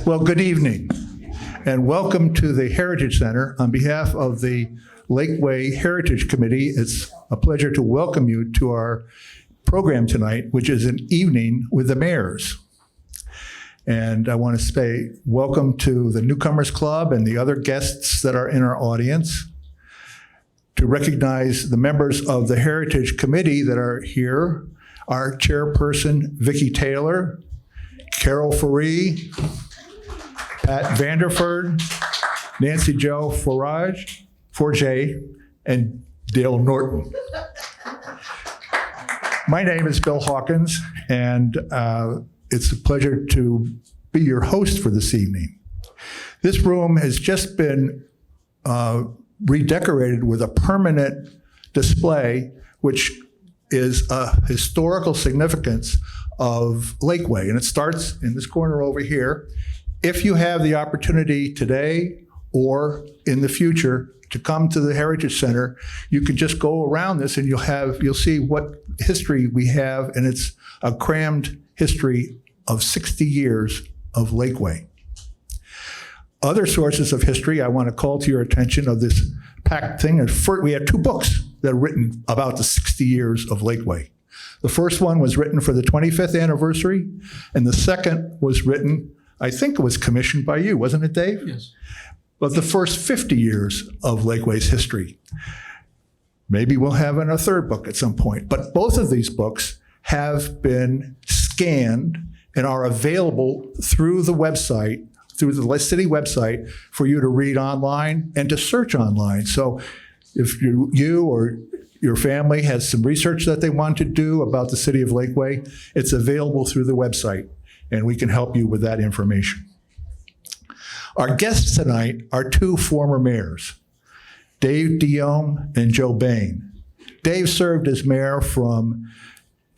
Well, good evening, and welcome to the Heritage Center. On behalf of the Lakeway Heritage Committee, it's a pleasure to welcome you to our program tonight, which is an evening with the mayors. And I want to say welcome to the Newcomers Club and the other guests that are in our audience. To recognize the members of the Heritage Committee that are here, our chairperson, Vicki Taylor, Carol Faree, Pat Vanderford, Nancy Jo Forget, and Dale Norton. My name is Bill Hawkins, and it's a pleasure to be your host for this evening. This room has just been redecorated with a permanent display, which is a historical significance of Lakeway, and it starts in this corner over here. If you have the opportunity today or in the future to come to the Heritage Center, you can just go around this and you'll see what history we have, and it's a crammed history of 60 years of Lakeway. Other sources of history I want to call to your attention of this packed thing. We had two books that are written about the 60 years of Lakeway. The first one was written for the 25th anniversary, and the second was written, I think it was commissioned by you, wasn't it, Dave? Yes. But the first 50 years of Lakeway's history. Maybe we'll have a third book at some point. But both of these books have been scanned and are available through the website, through the city website, for you to read online and to search online. So if you or your family has some research that they want to do about the city of Lakeway, it's available through the website, and we can help you with that information. Our guests tonight are two former mayors, Dave DeOme and Joe Bain. Dave served as mayor from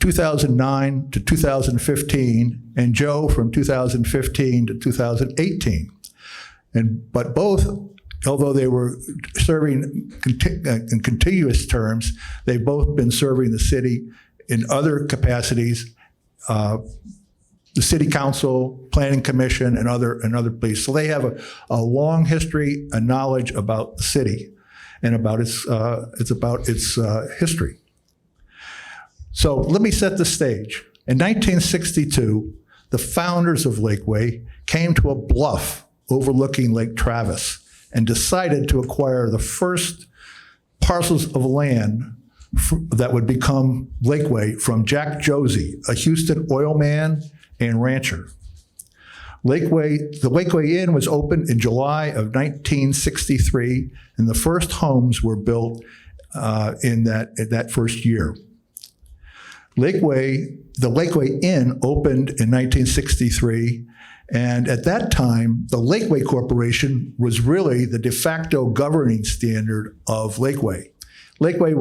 2009 to 2015, and Joe from 2015 to 2018. But both, although they were serving in continuous terms, they've both been serving the city in other capacities, the city council, planning commission, and other places. So they have a long history and knowledge about the city and about its history. So let me set the stage. In 1962, the founders of Lakeway came to a bluff overlooking Lake Travis and decided to acquire the first parcels of land that would become Lakeway from Jack Josie, a Houston oil man and rancher. The Lakeway Inn was opened in July of 1963, and the first homes were built in that first year. The Lakeway Inn opened in 1963, and at that time, the Lakeway Corporation was really the de facto governing standard of Lakeway. Lakeway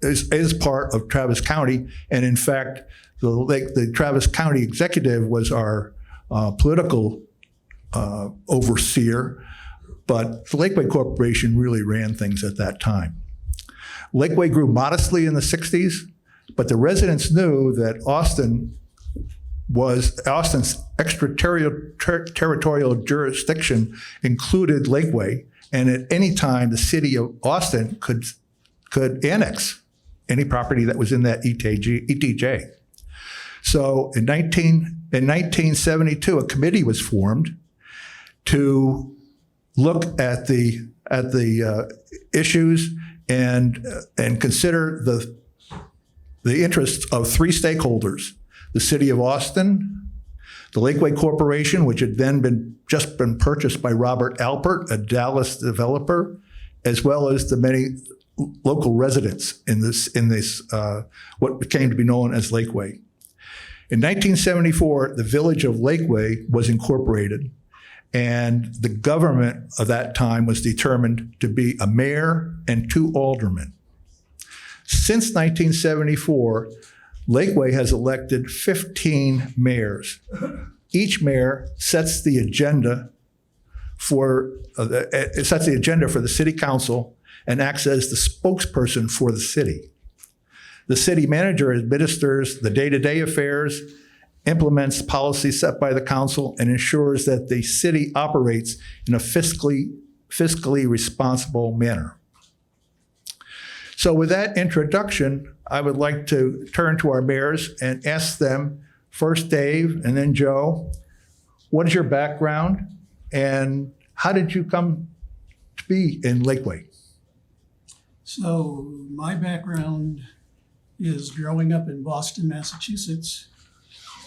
is part of Travis County, and in fact, the Travis County executive was our political overseer, but the Lakeway Corporation really ran things at that time. Lakeway grew modestly in the 60s, but the residents knew that Austin's extraterritorial jurisdiction included Lakeway, and at any time the city of Austin could annex any property that was in that ETJ. So in 1972, a committee was formed to look at the issues and consider the interests of three stakeholders: the city of Austin, the Lakeway Corporation, which had then just been purchased by Robert Alpert, a Dallas developer, as well as the many local residents in this what came to be known as Lakeway. In 1974, the village of Lakeway was incorporated, and the government of that time was determined to be a mayor and two aldermen. Since 1974, Lakeway has elected 15 mayors. Each mayor sets the agenda for the city council and acts as the spokesperson for the city. The city manager administers the day-to-day affairs implements policies set by the council, and ensures that the city operates in a fiscally responsible manner. So with that introduction, I would like to turn to our mayors and ask them, first Dave and then Joe, what is your background and how did you come to be in Lakeway? So my background is growing up in Boston, Massachusetts.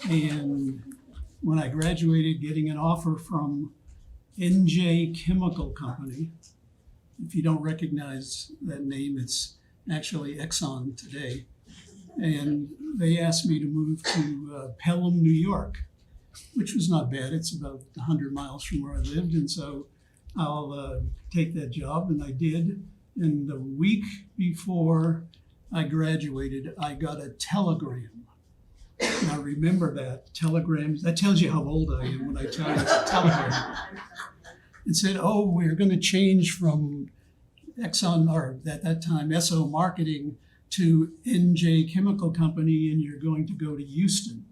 And when I graduated, getting an offer from NJ Chemical Company. If you don't recognize that name, it's actually Exxon today. And they asked me to move to Pelham, New York, which was not bad. It's about 100 miles from where I lived. And so I'll take that job, and I did. And the week before I graduated, I got a telegram. Now remember that, telegrams, that tells you how old I am when I tell you it's a telegram. It said, oh, we're going to change from Exxon, or at that time, SO Marketing, to NJ Chemical Company, and you're going to go to Houston.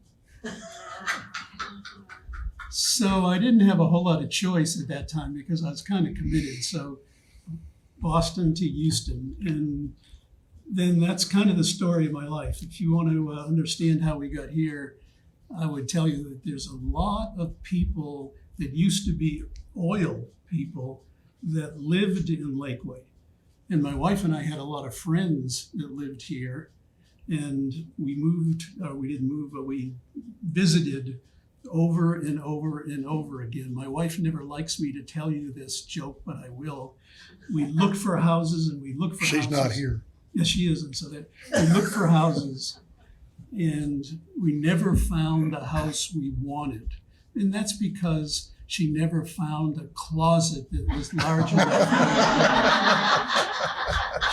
So I didn't have a whole lot of choice at that time because I was kind of committed. So Boston to Houston. And then that's kind of the story of my life. If you want to understand how we got here, I would tell you that there's a lot of people that used to be oil people that lived in Lakeway. And my wife and I had a lot of friends that lived here. And we moved, or we didn't move, but we visited over and over and over again. My wife never likes me to tell you this joke, but I will. We looked for houses and we looked for houses. She's not here. Yes, she isn't. So that we looked for houses and we never found a house we wanted. And that's because she never found a closet that was large enough.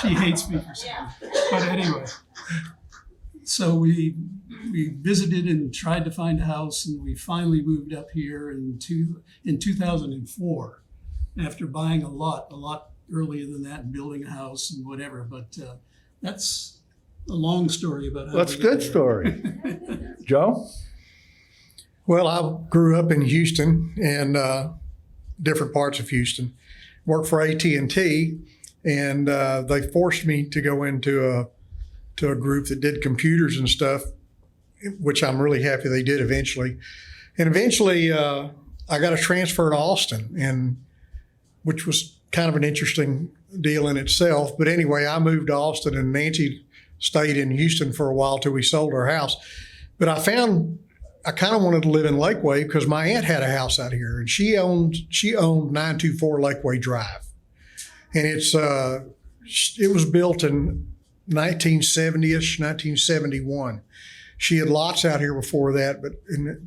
She hates me for saying that. But anyway, so we visited and tried to find a house, and we finally moved up here in 2004 after buying a lot earlier than that and building a house and whatever. But that's a long story about how That's a good story. Joe? Well, I grew up in Houston and different parts of Houston. Worked for AT&T, and they forced me to go into a group that did computers and stuff, which I'm really happy they did eventually. And eventually, I got a transfer to Austin, and which was kind of an interesting deal in itself. But anyway, I moved to Austin, and Nancy stayed in Houston for a while till we sold our house. But I kind of wanted to live in Lakeway because my aunt had a house out here, and she owned 924 Lakeway Drive, and it was built in 1970-ish, 1971. She had lots out here before that, but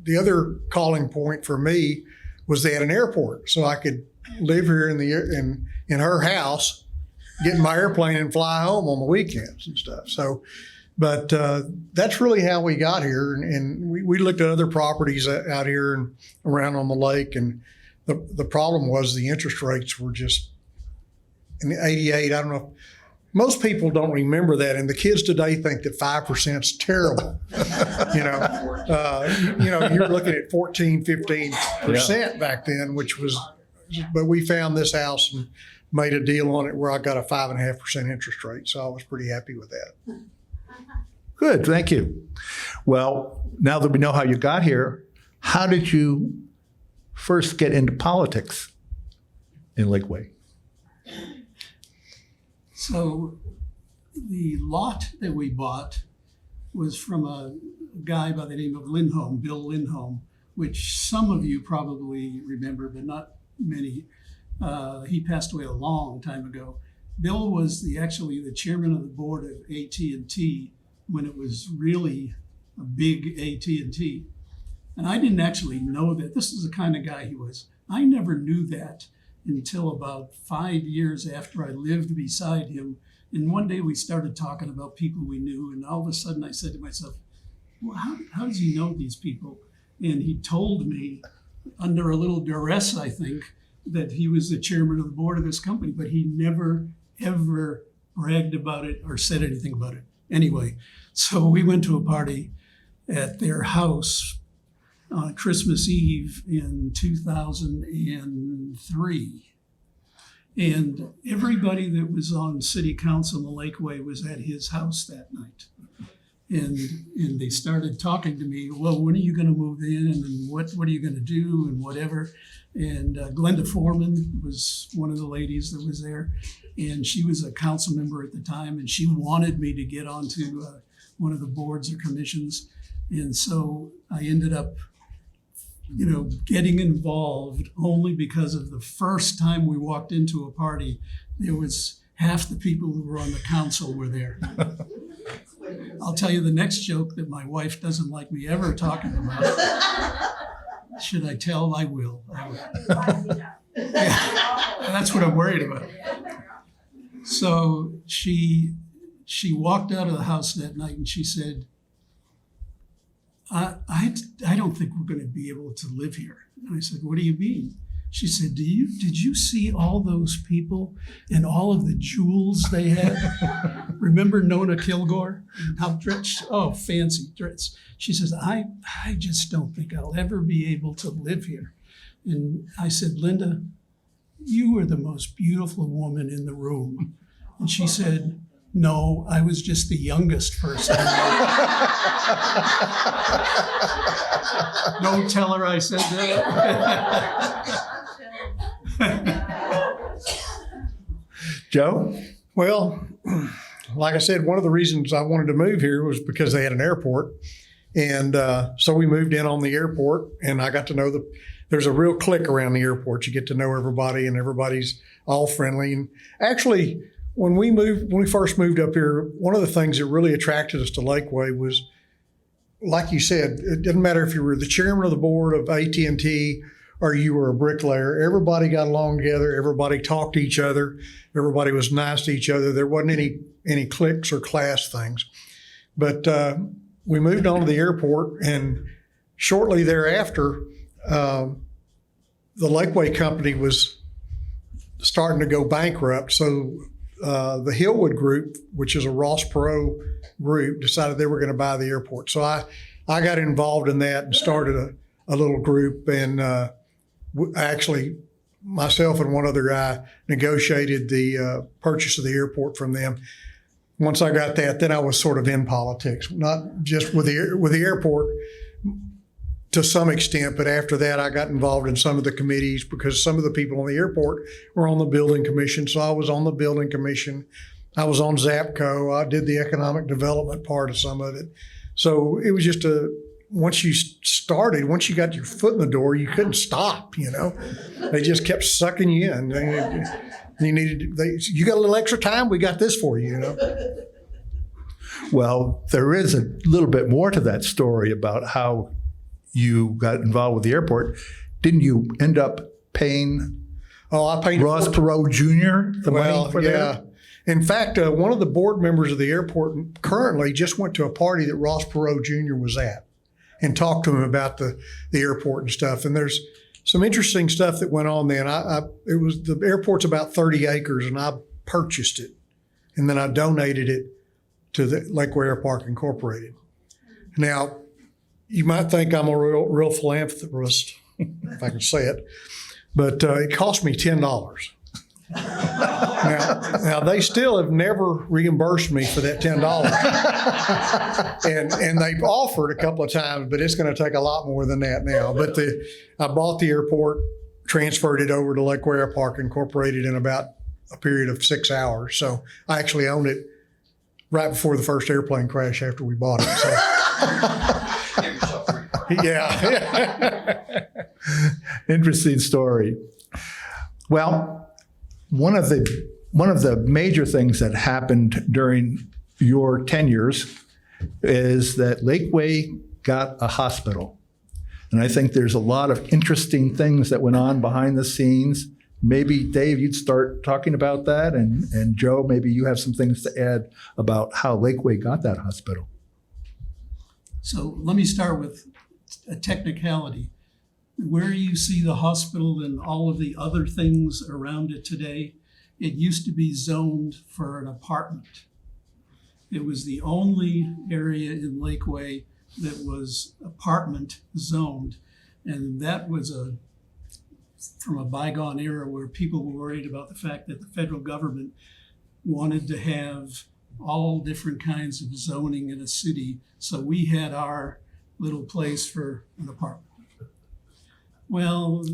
the other calling point for me was they had an airport, so I could live here in her house, get in my airplane and fly home on the weekends and stuff. So. But that's really how we got here. And we looked at other properties out here and around on the lake. And the problem was the interest rates were just, in '88, I don't know, most people don't remember that. And the kids today think that 5% is terrible. You're looking at 14, 15% back then, but we found this house and made a deal on it where I got a 5.5% interest rate. So I was pretty happy with that. Good, thank you. Well, now that we know how you got here, how did you first get into politics in Lakeway? So the lot that we bought was from a guy by the name of Lindholm, Bill Lindholm, which some of you probably remember, but not many. He passed away a long time ago. Bill was actually the chairman of the board of AT&T when it was really a big AT&T. And I didn't actually know that. This is the kind of guy he was. I never knew that until about 5 years after I lived beside him. And one day we started talking about people we knew, and all of a sudden I said to myself, well, how does he know these people? And he told me, under a little duress, I think, that he was the chairman of the board of this company, but he never, ever bragged about it or said anything about it. Anyway, so we went to a party at their house on Christmas Eve in 2003. And everybody that was on city council in the Lakeway was at his house that night. And they started talking to me, well, when are you going to move in, and what are you going to do, and whatever. And Glenda Foreman was one of the ladies that was there, and she was a council member at the time, and she wanted me to get onto one of the boards or commissions. And so I ended up, getting involved only because of the first time we walked into a party, there was half the people who were on the council were there. I'll tell you the next joke that my wife doesn't like me ever talking about. Should I tell? I will. Yeah, that's what I'm worried about. So she walked out of the house that night and she said, I don't think we're going to be able to live here. And I said, what do you mean? She said, did you see all those people and all of the jewels they had? Remember Nona Kilgore? How dressed? Oh, fancy dress. She says, I just don't think I'll ever be able to live here. And I said, Linda, you are the most beautiful woman in the room. And she said, no, I was just the youngest person. Don't tell her I said that. Joe? Well, like I said, one of the reasons I wanted to move here was because they had an airport. And so we moved in on the airport, and I got to know there's a real clique around the airport. You get to know everybody, and everybody's all friendly. And actually, when we first moved up here, one of the things that really attracted us to Lakeway was, like you said, it didn't matter if you were the chairman of the board of AT&T or you were a bricklayer. Everybody got along together. Everybody talked to each other. Everybody was nice to each other. There wasn't any cliques or class things. But we moved on to the airport, and shortly thereafter, the Lakeway company was starting to go bankrupt. So the Hillwood Group, which is a Ross Perot group, decided they were going to buy the airport. So I got involved in that and started a little group. And actually, myself and one other guy negotiated the purchase of the airport from them. Once I got that, then I was sort of in politics, not just with the airport to some extent, but after that, I got involved in some of the committees because some of the people on the airport were on the building commission. So I was on the building commission. I was on ZAPCO. I did the economic development part of some of it. So it was just once you got your foot in the door, you couldn't stop, They just kept sucking you in. You got a little extra time? We got this for you, Well, there is a little bit more to that story about how you got involved with the airport. Didn't you end up paying I paid Ross Perot Jr. the money for that? Yeah. In fact, one of the board members of the airport currently just went to a party that Ross Perot Jr. was at and talked to him about the airport and stuff. And there's some interesting stuff that went on then. The airport's about 30 acres, and I purchased it, and then I donated it to the Lakeway Air Park Incorporated. Now, you might think I'm a real philanthropist, if I can say it, but it cost me $10. Now they still have never reimbursed me for that $10, and they've offered a couple of times, but it's going to take a lot more than that now. But I bought the airport, transferred it over to Lakeway Air Park Incorporated in about a period of 6 hours. So I actually owned it right before the first airplane crash after we bought it. So. Yeah. Interesting story. Well, one of the major things that happened during your tenures is that Lakeway got a hospital. And I think there's a lot of interesting things that went on behind the scenes. Maybe, Dave, you'd start talking about that. And Joe, maybe you have some things to add about how Lakeway got that hospital. So let me start with a technicality. Where you see the hospital and all of the other things around it today, it used to be zoned for an apartment. It was the only area in Lakeway that was apartment zoned. And that was from a bygone era where people were worried about the fact that the federal government wanted to have all different kinds of zoning in a city. So we had our little place for an apartment. Well,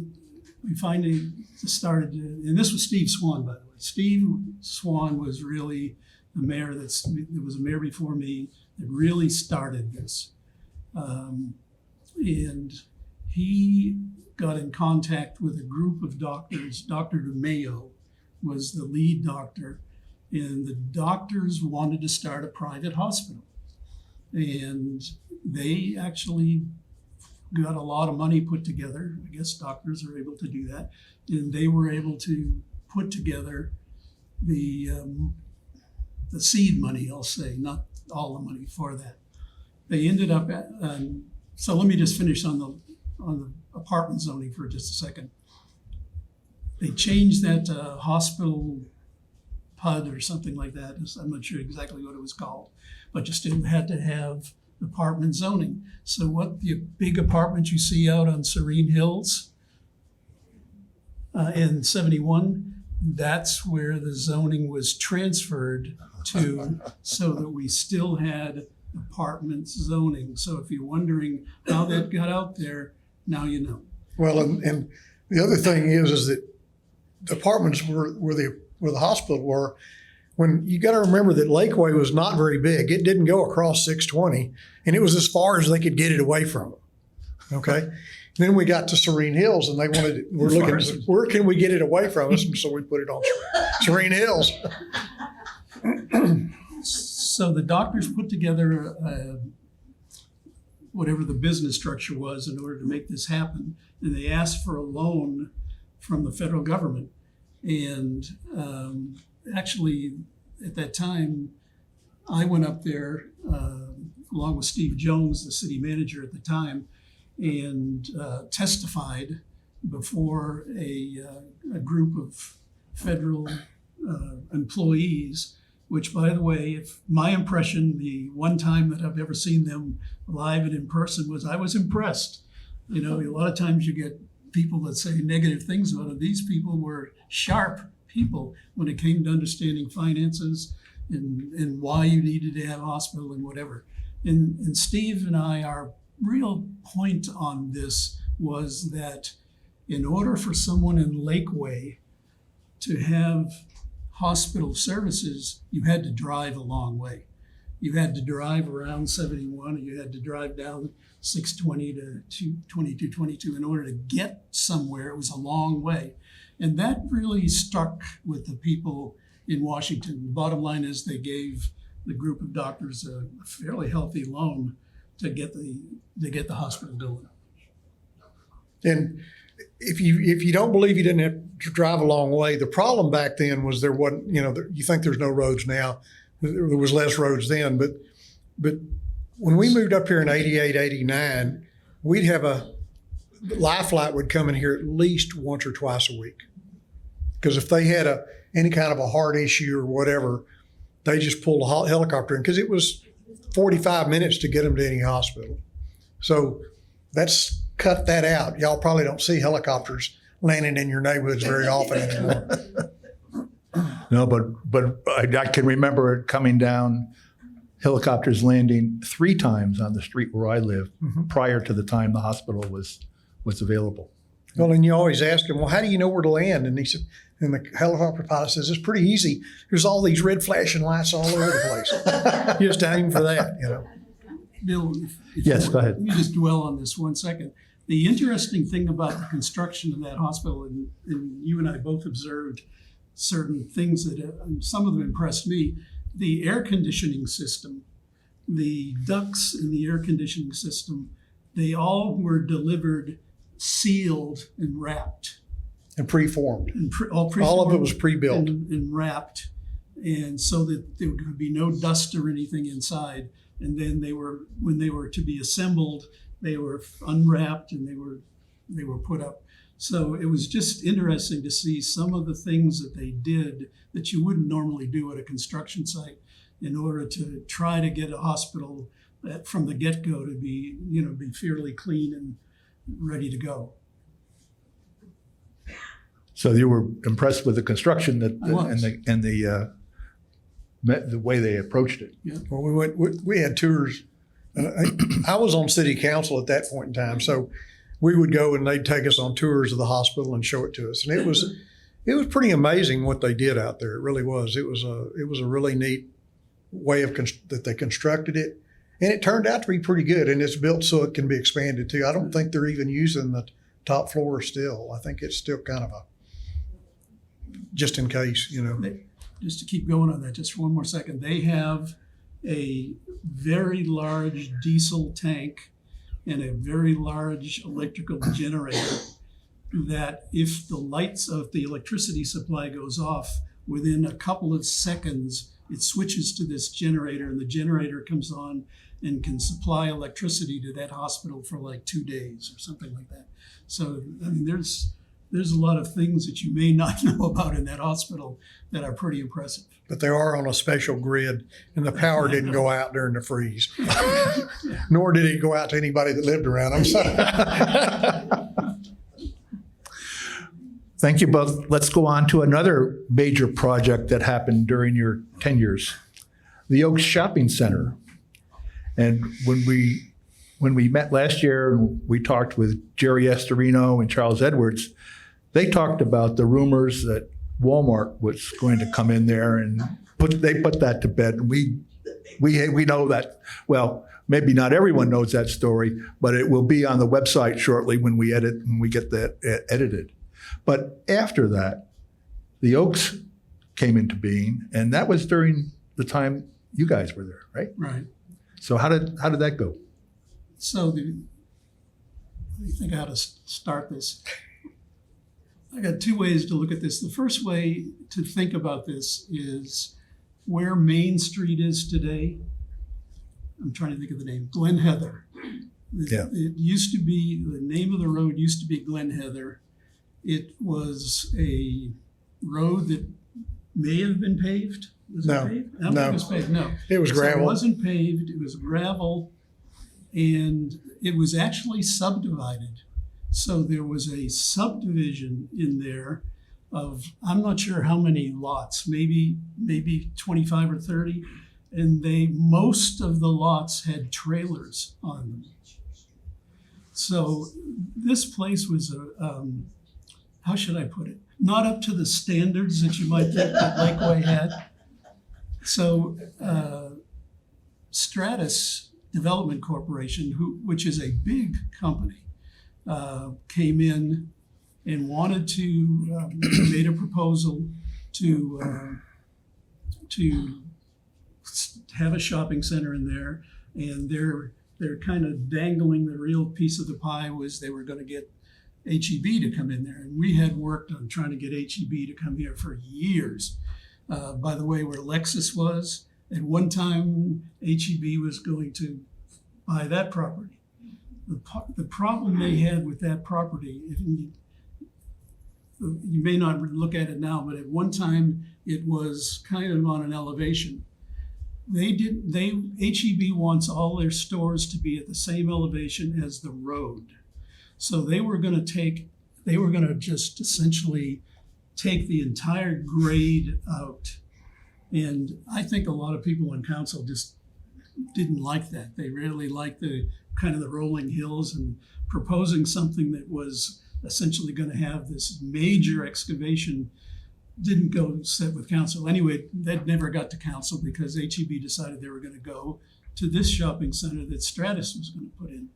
we finally started, and this was Steve Swan, by the way. Steve Swan was really the mayor there was a mayor before me that really started this. And he got in contact with a group of doctors. Dr. DeMayo was the lead doctor, and the doctors wanted to start a private hospital. And they actually got a lot of money put together. I guess doctors are able to do that. And they were able to put together the seed money, I'll say, not all the money for that. They ended up so let me just finish on the apartment zoning for just a second. They changed that hospital PUD or something like that. I'm not sure exactly what it was called, but you still had to have apartment zoning. So what the big apartments you see out on Serene Hills in 71, that's where the zoning was transferred to, so that we still had apartment zoning. So if you're wondering how that got out there, now you know. Well, and the other thing is that the apartments where the hospital were, when you got to remember that Lakeway was not very big. It didn't go across 620, and it was as far as they could get it away from them. Okay. Then we got to Serene Hills, and we're looking, where can we get it away from us? And so we put it on Serene Hills. So the doctors put together whatever the business structure was in order to make this happen. And they asked for a loan from the federal government. And actually, at that time, I went up there along with Steve Jones, the city manager at the time, and testified before a group of federal employees, which, by the way, if my impression, the one time that I've ever seen them live and in person, was I was impressed. You know, a lot of times you get people that say negative things about it. These people were sharp people when it came to understanding finances and why you needed to have a hospital and whatever. And Steve and I, our real point on this was that in order for someone in Lakeway to have hospital services, you had to drive a long way. You had to drive around 71, or you had to drive down 620 to 2222 in order to get somewhere. It was a long way. And that really stuck with the people in Washington. The bottom line is they gave the group of doctors a fairly healthy loan to get the hospital going. And if you don't believe you didn't have to drive a long way, the problem back then was there wasn't, you think there's no roads now. There was less roads then, but when we moved up here in 88, 89, we'd have a Life Flight would come in here at least once or twice a week. Because if they had any kind of a heart issue or whatever, they just pulled a helicopter in, because it was 45 minutes to get them to any hospital. So that's cut that out. Y'all probably don't see helicopters landing in your neighborhoods very often anymore. No, but I can remember it coming down, helicopters landing 3 times on the street where I live prior to the time the hospital was available. Well, and you always ask him, well, how do you know where to land? And he said, and the helicopter pilot says, it's pretty easy. There's all these red flashing lights all over the place. You just aim for that, Bill, Yes, go ahead. Let me just dwell on this one second. The interesting thing about the construction of that hospital, and you and I both observed certain things that some of them impressed me. The air conditioning system, the ducts in the air conditioning system, they all were delivered sealed and wrapped. And preformed. All of it was pre-built. And wrapped. And so that there could be no dust or anything inside. And then when they were to be assembled, they were unwrapped and they were put up. So it was just interesting to see some of the things that they did that you wouldn't normally do at a construction site in order to try to get a hospital from the get-go to be, be fairly clean and ready to go. So you were impressed with the construction I was. and the way they approached it. Well, we had tours. I was on city council at that point in time, so we would go and they'd take us on tours of the hospital and show it to us, and it was pretty amazing what they did out there. It really was. It was a really neat way that they constructed it, and it turned out to be pretty good. And it's built so it can be expanded too. I don't think they're even using the top floor still. I think it's still kind of a just in case, Just to keep going on that, just for one more second, they have a very large diesel tank and a very large electrical generator that if the electricity supply goes off, within a couple of seconds, it switches to this generator and the generator comes on and can supply electricity to that hospital for like 2 days or something like that. So, I mean, there's a lot of things that you may not know about in that hospital that are pretty impressive. But they are on a special grid, and the power didn't go out during the freeze, nor did it go out to anybody that lived around them. So. Thank you both. Let's go on to another major project that happened during your tenures, the Oaks Shopping Center. And when we met last year and we talked with Jerry Estorino and Charles Edwards, they talked about the rumors that Walmart was going to come in there, and they put that to bed. And we know that, well, maybe not everyone knows that story, but it will be on the website shortly when we get that edited. But after that, the Oaks came into being, and that was during the time you guys were there, right? Right. So how did that go? So let me think how to start this. I got two ways to look at this. The first way to think about this is where Main Street is today. I'm trying to think of the name, Glen Heather. Yeah. It used to be, the name of the road used to be Glen Heather. It was a road that may have been paved. Was No. it paved? I don't think it was paved, no. It was So gravel. it wasn't paved, it was gravel, and it was actually subdivided. So there was a subdivision in there of, I'm not sure how many lots, maybe 25 or 30, and most of the lots had trailers on them. So this place was how should I put it? Not up to the standards that you might think that Lakeway had. So Stratus Development Corporation, which is a big company, came in and wanted to made a proposal to have a shopping center in there, and they're kind of dangling the real piece of the pie was they were going to get HEB to come in there, and we had worked on trying to get HEB to come here for years. By the way, where Lexus was, at one time HEB was going to buy that property. The problem they had with that property, you may not look at it now, but at one time it was kind of on an elevation. HEB wants all their stores to be at the same elevation as the road. So they were going to just essentially take the entire grade out. And I think a lot of people on council just didn't like that. They really liked the kind of the rolling hills, and proposing something that was essentially going to have this major excavation didn't go set with council. Anyway, that never got to council because HEB decided they were going to go to this shopping center that Stratus was going to put in.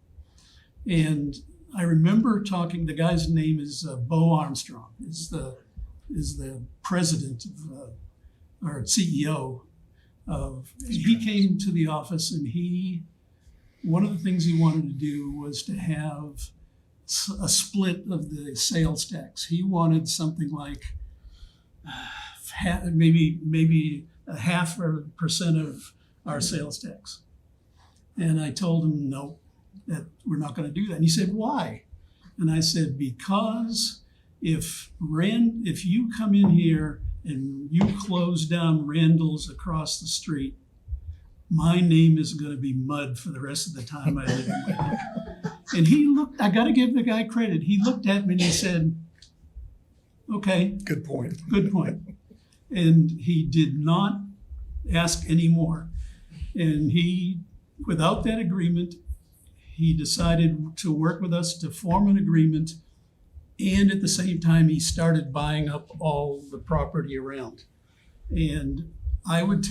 And I remember talking, the guy's name is Bo Armstrong, is the president of, or CEO of, he came to the office, and one of the things he wanted to do was to have a split of the sales tax. He wanted something like maybe a 0.5% of our sales tax. And I told him, no, that we're not going to do that. And he said, why? And I said, because if you come in here and you close down Randall's across the street, my name is going to be mud for the rest of the time I live in Whitney. And he looked, I got to give the guy credit. He looked at me and he said, okay, Good point. good point. And he did not ask any more. And he, without that agreement, he decided to work with us to form an agreement. And at the same time, he started buying up all the property around. And I would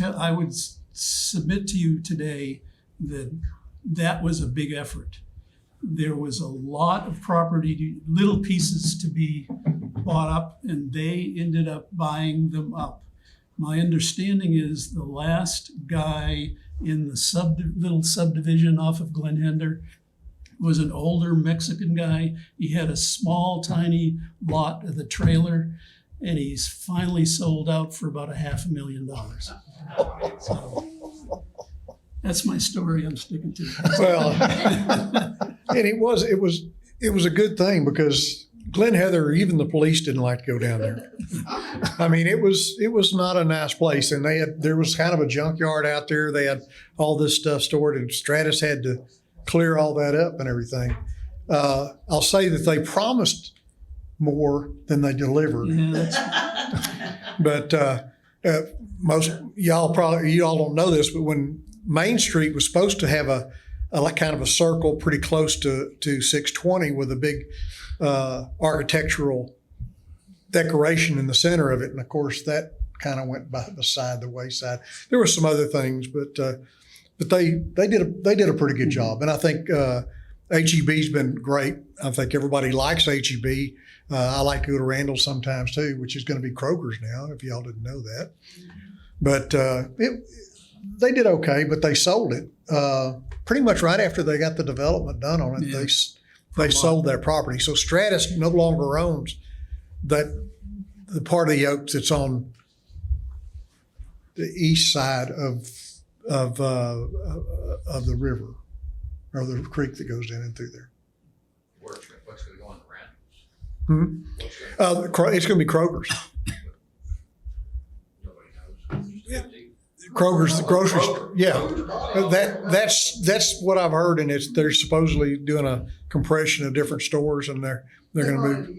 submit to you today that that was a big effort. There was a lot of property, little pieces to be bought up, and they ended up buying them up. My understanding is the last guy in the little subdivision off of Glenhender was an older Mexican guy. He had a small, tiny lot of the trailer, and he's finally sold out for about $500,000. So that's my story. I'm sticking to it. Well, and it was a good thing because Glen Heather, even the police didn't like to go down there. I mean, it was not a nice place, and there was kind of a junkyard out there. They had all this stuff stored, and Stratus had to clear all that up and everything. I'll say that they promised more than they delivered. Yeah, But most you all don't know this, but when Main Street was supposed to have a kind of a circle pretty close to 620 with a big architectural decoration in the center of it, and of course that kind of went by the wayside. There were some other things, but they did a pretty good job, and I think HEB's been great. I think everybody likes HEB. I like to go to Randall's sometimes too, which is going to be Kroger's now, if y'all didn't know that. But they did okay, but they sold it pretty much right after they got the development done on it. Yeah. They sold that property. So Stratus no longer owns the part of the Oaks that's on the east side of the river or the creek that goes down in through there. What's going to go on the Randalls? It's going to be Kroger's. Nobody knows. Kroger's, the grocery store. Yeah, that's what I've heard, and they're supposedly doing a compression of different stores, and they're going to move.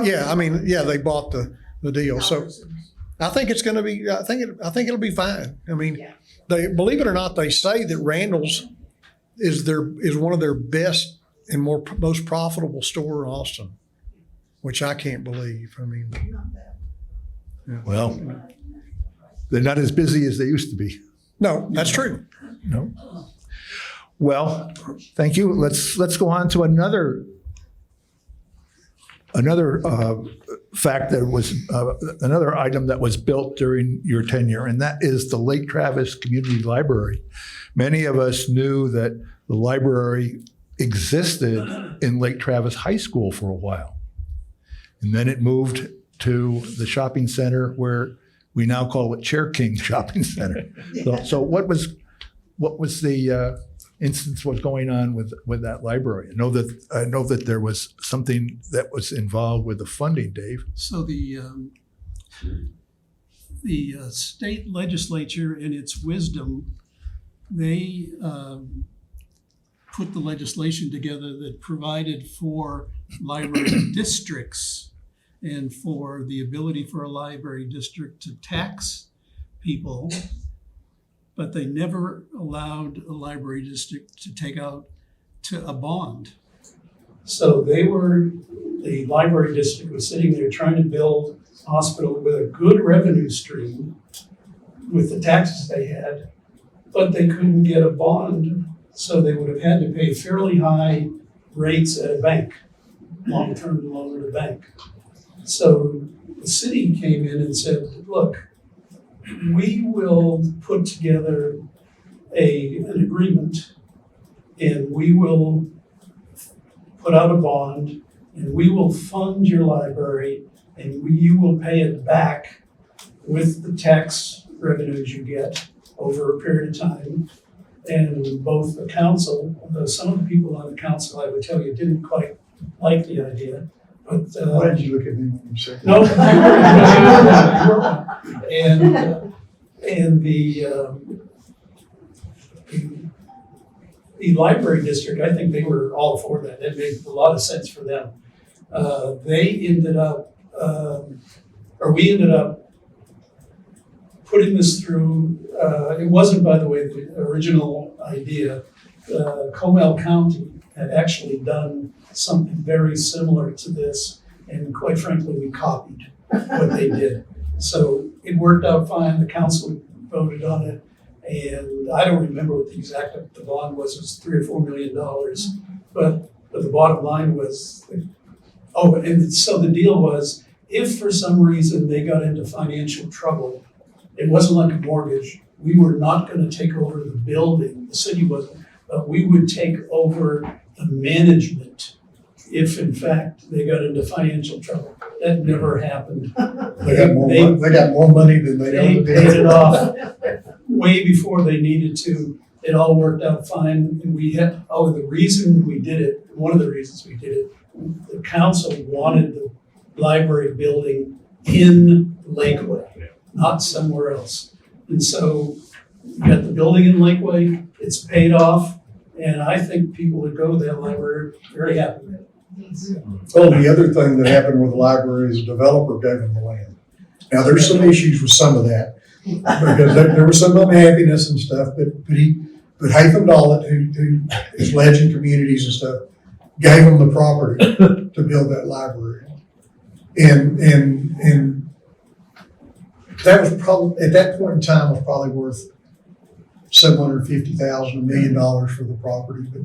Yeah, I mean, yeah, they bought the deal, so I think it's going to be. I think it'll be fine. I mean, they believe it or not, they say that Randall's is one of their best and most profitable store in Austin, which I can't believe. I mean, Well, they're not as busy as they used to be. no, that's true. No. Well, thank you. Let's go on to another fact that was another item that was built during your tenure, and that is the Lake Travis Community Library. Many of us knew that the library existed in Lake Travis High School for a while, and then it moved to the shopping center where we now call it Chair King Shopping Center. So what was the instance was going on with that library? I know that there was something that was involved with the funding, Dave. So the state legislature, in its wisdom, they put the legislation together that provided for library districts and for the ability for a library district to tax people, but they never allowed a library district to take out a bond. So the library district was sitting there trying to build a hospital with a good revenue stream with the taxes they had, but they couldn't get a bond, so they would have had to pay fairly high rates at a bank, long-term loan at a bank. So the city came in and said, look, we will put together an agreement, and we will put out a bond, and we will fund your library, and you will pay it back with the tax revenues you get over a period of time. And both the council, although some of the people on the council, I would tell you, didn't quite like the idea. But, Why did you look at me when you said that? no, you were. And the library district, I think they were all for that. That made a lot of sense for them. They ended up, or we ended up putting this through, it wasn't, by the way, the original idea. Comal County had actually done something very similar to this, and quite frankly, we copied what they did. So it worked out fine. The council voted on it, and I don't remember what the exact the bond was. It was $3 or $4 million, but the bottom line was, oh, and so the deal was, if for some reason they got into financial trouble, it wasn't like a mortgage. We were not going to take over the building. The city wasn't, but we would take over the management if, in fact, they got into financial trouble. That never happened. They got more money than they They paid it off way before they needed to. It all worked out fine, and we had, the reason we did it, one of the reasons we did it, the council wanted the library building in Lakeway, not somewhere else. And so we got the building in Lakeway, it's paid off, and I think people that go to that library are very happy with it. Well, the other thing that happened with the library is a developer gave them the land. Now, there's some issues with some of that, because there was some unhappiness and stuff, but Hatham Dollett, who is Legend Communities and stuff, gave them the property to build that library. And that was probably, at that point in time, was probably worth $750,000, $1 million for the property. But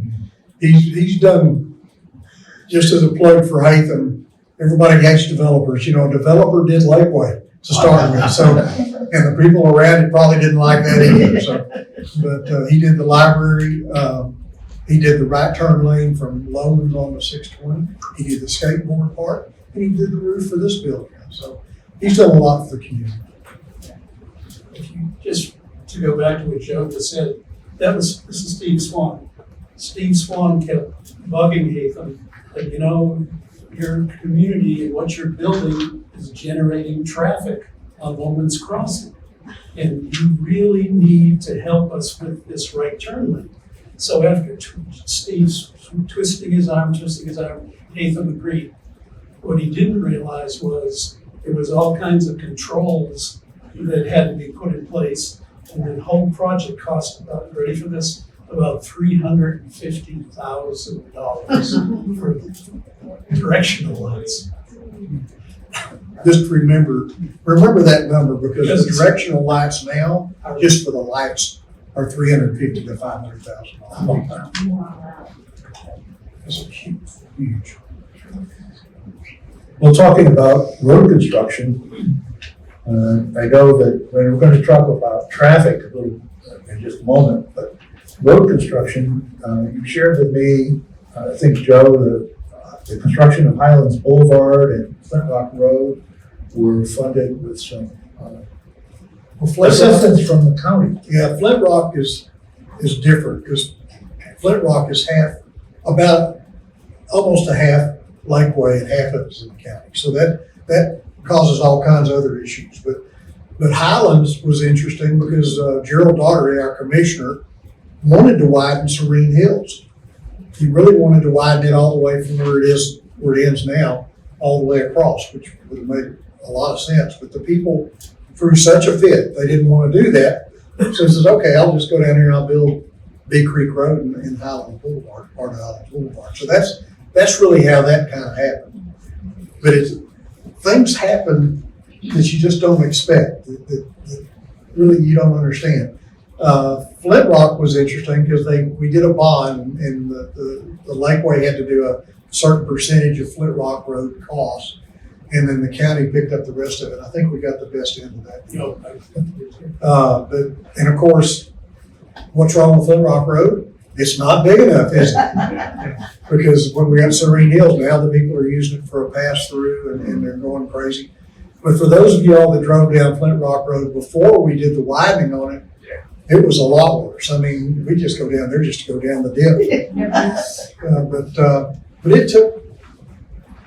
he's done, just as a plug for Hatham, everybody hates developers. You know, a developer did Lakeway to start with, so, and the people around it probably didn't like that either. So, but he did the library. He did the right turn lane from Loman's on the 620. He did the skateboard park, and he did the roof for this building. So he's done a lot for the community. If you just to go back to what Joe just said, this is Steve Swan. Steve Swan kept bugging Hatham that, you know, your community and what you're building is generating traffic on Woman's Crossing. And you really need to help us with this right turn lane. So after Steve's twisting his arm, Hatham agreed. What he didn't realize was there was all kinds of controls that had to be put in place. And the whole project cost about, ready for this, about $350,000 for directional lights. Just remember that number, because the directional lights now, just for the lights, are $350,000 to $500,000. That's huge. Well, talking about road construction, I know that we're going to talk about traffic a little in just a moment, but road construction, you shared with me, I think, Joe, the construction of Highlands Boulevard and Flint Rock Road were funded with some assistance from the county. Yeah, Flint Rock is different, because Flint Rock is almost a half Lakeway and half of it is in the county. So that causes all kinds of other issues. But Highlands was interesting because Gerald Daugherty, our commissioner, wanted to widen Serene Hills. He really wanted to widen it all the way from where it ends now, all the way across, which would have made a lot of sense. But the people threw such a fit, they didn't want to do that. So he says, okay, I'll just go down here and I'll build Big Creek Road in Highlands Boulevard, part of Highlands Boulevard. So that's really how that kind of happened. But things happen that you just don't expect, that really you don't understand. Flint Rock was interesting because we did a bond, and the Lakeway had to do a certain percentage of Flint Rock Road cost, and then the county picked up the rest of it. I think we got the best end of that deal. And of course, what's wrong with Flint Rock Road? It's not big enough, is it? Because when we got Serene Hills, now the people are using it for a pass through, and they're going crazy. But for those of y'all that drove down Flint Rock Road before we did the widening on it, it was a lot worse. I mean, we just go down there just to go down the dip. But it took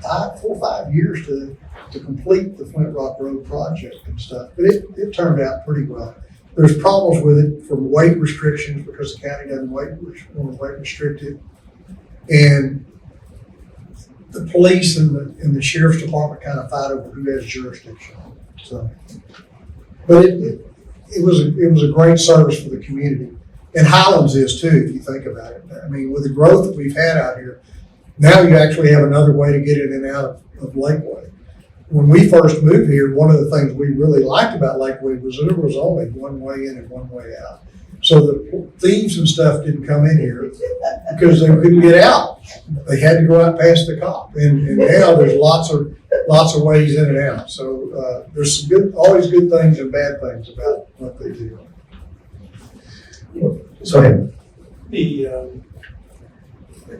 4 or 5 years to complete the Flint Rock Road project and stuff. But it turned out pretty well. There's problems with it from weight restrictions because the county doesn't want to weight restrict it. And the police and the sheriff's department kind of fight over who has jurisdiction. So, but it was a great service for the community. And Highlands is too, if you think about it. I mean, with the growth that we've had out here, now you actually have another way to get in and out of Lakeway. When we first moved here, one of the things we really liked about Lakeway was there was only one way in and one way out. So the thieves and stuff didn't come in here because they couldn't get out. They had to go out past the cop. And now there's lots of ways in and out. So there's some always good things and bad things about what they do. So ahead. The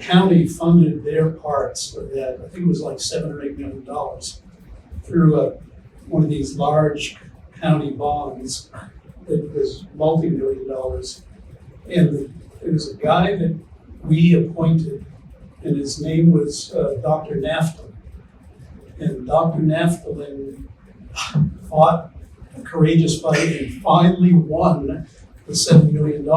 county funded their parts of that, I think it was like $7 or $8 million through one of these large county bonds that was multi-million dollars. And it was a guy that we appointed, and his name was Dr. Naftalin. And Dr. Naftalin fought a courageous fight and finally won the $7 million.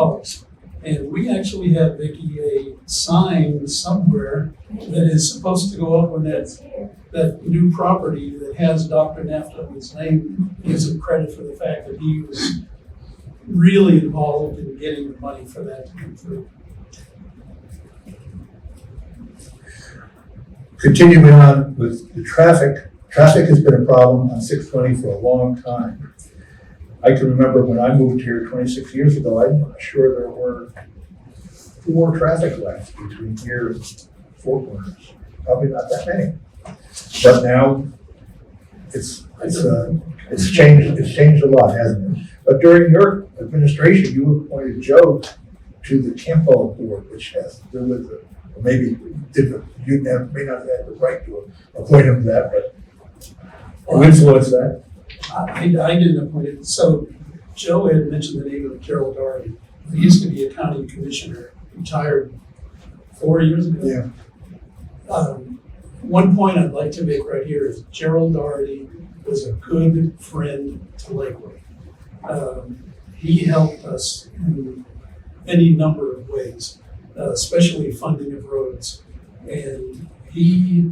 And we actually have, Vicki, a sign somewhere that is supposed to go up on that new property that has Dr. Naftalin's name, gives him credit for the fact that he was really involved in getting the money for that to come through. Continuing on with the traffic. Traffic has been a problem on 620 for a long time. I can remember when I moved here 26 years ago, I'm not sure there were 4 traffic lights between here and Four Corners. Probably not that many. But now it's changed a lot, hasn't it? But during your administration, you appointed Joe to the Campo board, which has to do with or maybe you may not have had the right to appoint him to that, but who influenced that? I didn't appoint it. So Joe had mentioned the name of Gerald Doherty. He used to be a county commissioner, retired 4 years ago. Yeah. One point I'd like to make right here is Gerald Doherty was a good friend to Lakeway. He helped us in any number of ways, especially funding of roads. And he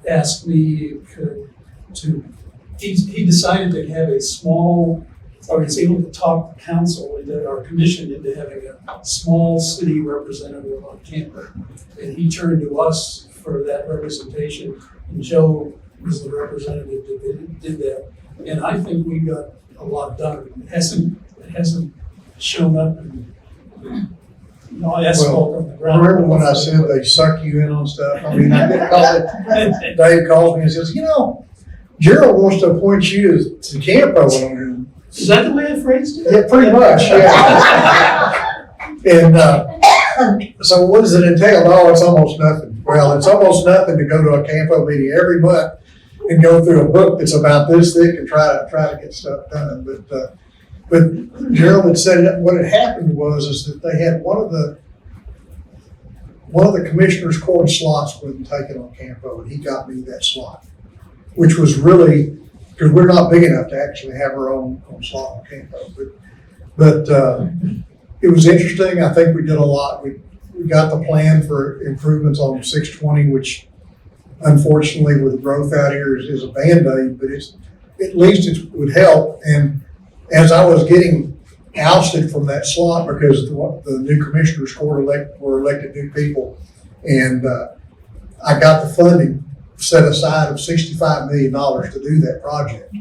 asked me he decided to have a small, or he's able to talk the council and our commission into having a small city representative on campus. And he turned to us for that representation, and Joe was the representative that did that. And I think we got a lot done. It hasn't shown up in asphalt on the ground. Remember when I said they suck you in on stuff? I mean, I did call it. Dave calls me and says, Gerald wants to appoint you to Campo. Is that the way I phrased it? Yeah, pretty much, yeah. And so what does it entail? Oh, it's almost nothing. Well, it's almost nothing to go to a Campo meeting every month and go through a book that's about this thick and try to get stuff done. But Gerald had said what had happened is that they had one of the commissioner's court slots wasn't taken on Campo, and he got me that slot, which was really, because we're not big enough to actually have our own slot on Campo. But it was interesting. I think we did a lot. We got the plan for improvements on 620, which unfortunately with the growth out here is a Band-Aid, but at least it would help. And as I was getting ousted from that slot because the new commissioners court were elected new people, and I got the funding set aside of $65 million to do that project.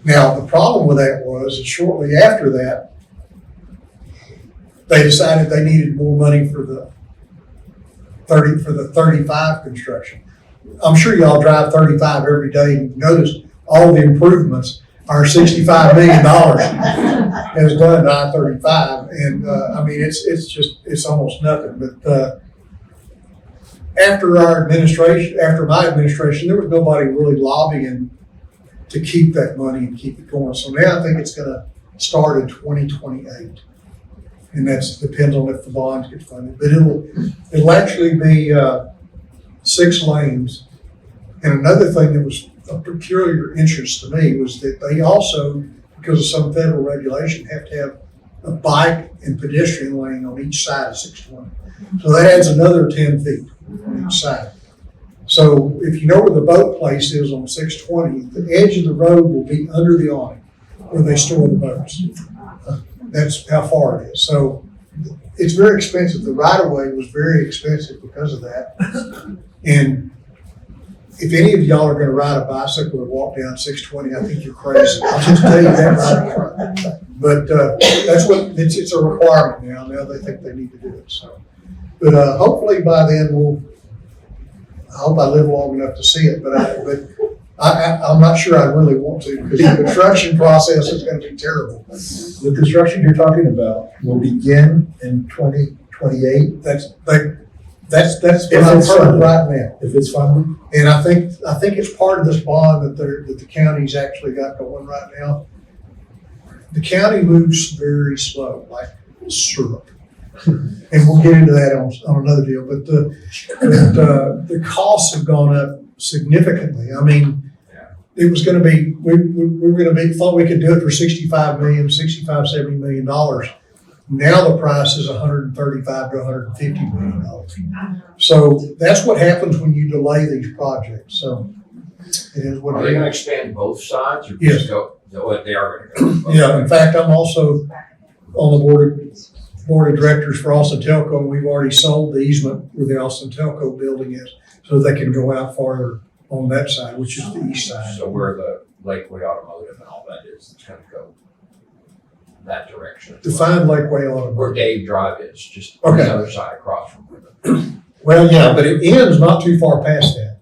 Now, the problem with that was that shortly after that, they decided they needed more money for the 35 construction. I'm sure y'all drive 35 every day and notice all the improvements our $65 million has done to I-35. And I mean, it's almost nothing. But after my administration, there was nobody really lobbying to keep that money and keep it going. So now I think it's going to start in 2028. And that depends on if the bonds get funded. But it'll actually be 6 lanes. And another thing that was of peculiar interest to me was that they also because of some federal regulation, have to have a bike and pedestrian lane on each side of 620. So that adds another 10 feet on each side. So if you know where the boat place is on 620, the edge of the road will be under the awning where they store the boats. That's how far it is. So it's very expensive. The right of way was very expensive because of that. And if any of y'all are going to ride a bicycle or walk down 620, I think you're crazy. I'll just tell you that right up front. But that's what it's a requirement now. Now they think they need to do it. So, but hopefully by then I hope I live long enough to see it. But I'm not sure I really want to, because the construction process is going to be terrible. The construction you're talking about will begin in 2028. That's what I'm heard right now. If it's funded, And I think it's part of this bond that the county's actually got going right now. The county moves very slow, like syrup. And we'll get into that on another deal, but the costs have gone up significantly. I mean, it was gonna be, we were gonna be, thought we could do it for $65 million, $70 million. Now the price is $135 to $150 million. So that's what happens when you delay these projects. So it is what Are it they gonna is. expand both sides or Yes. just go, they are gonna go? Yeah, in fact, I'm also on the board of directors for Austin Telco, and we've already sold the easement where the Austin Telco building is, so they can go out farther on that side, which is the east side. So where the Lakeway Automotive and all that is, it's gonna go that direction. Define Lakeway Automotive. Where Dave Drive is, just on Okay. the other side across from it. Well, yeah, but it ends not too far past that.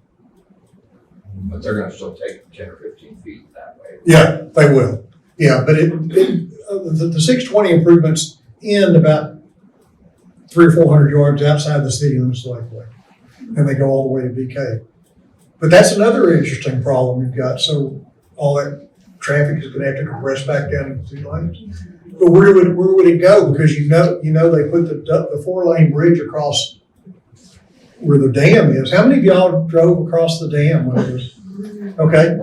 But they're gonna still take 10 or 15 feet that way. Yeah, they will. Yeah, but the 620 improvements end about 300 or 400 yards outside the city limits of Lakeway, and they go all the way to BK. But that's another interesting problem we've got. So all that traffic is going to have to compress back down into 2 lanes. But where would it go? Because you know they put the 4-lane bridge across where the dam is. How many of y'all drove across the dam when it was? Okay.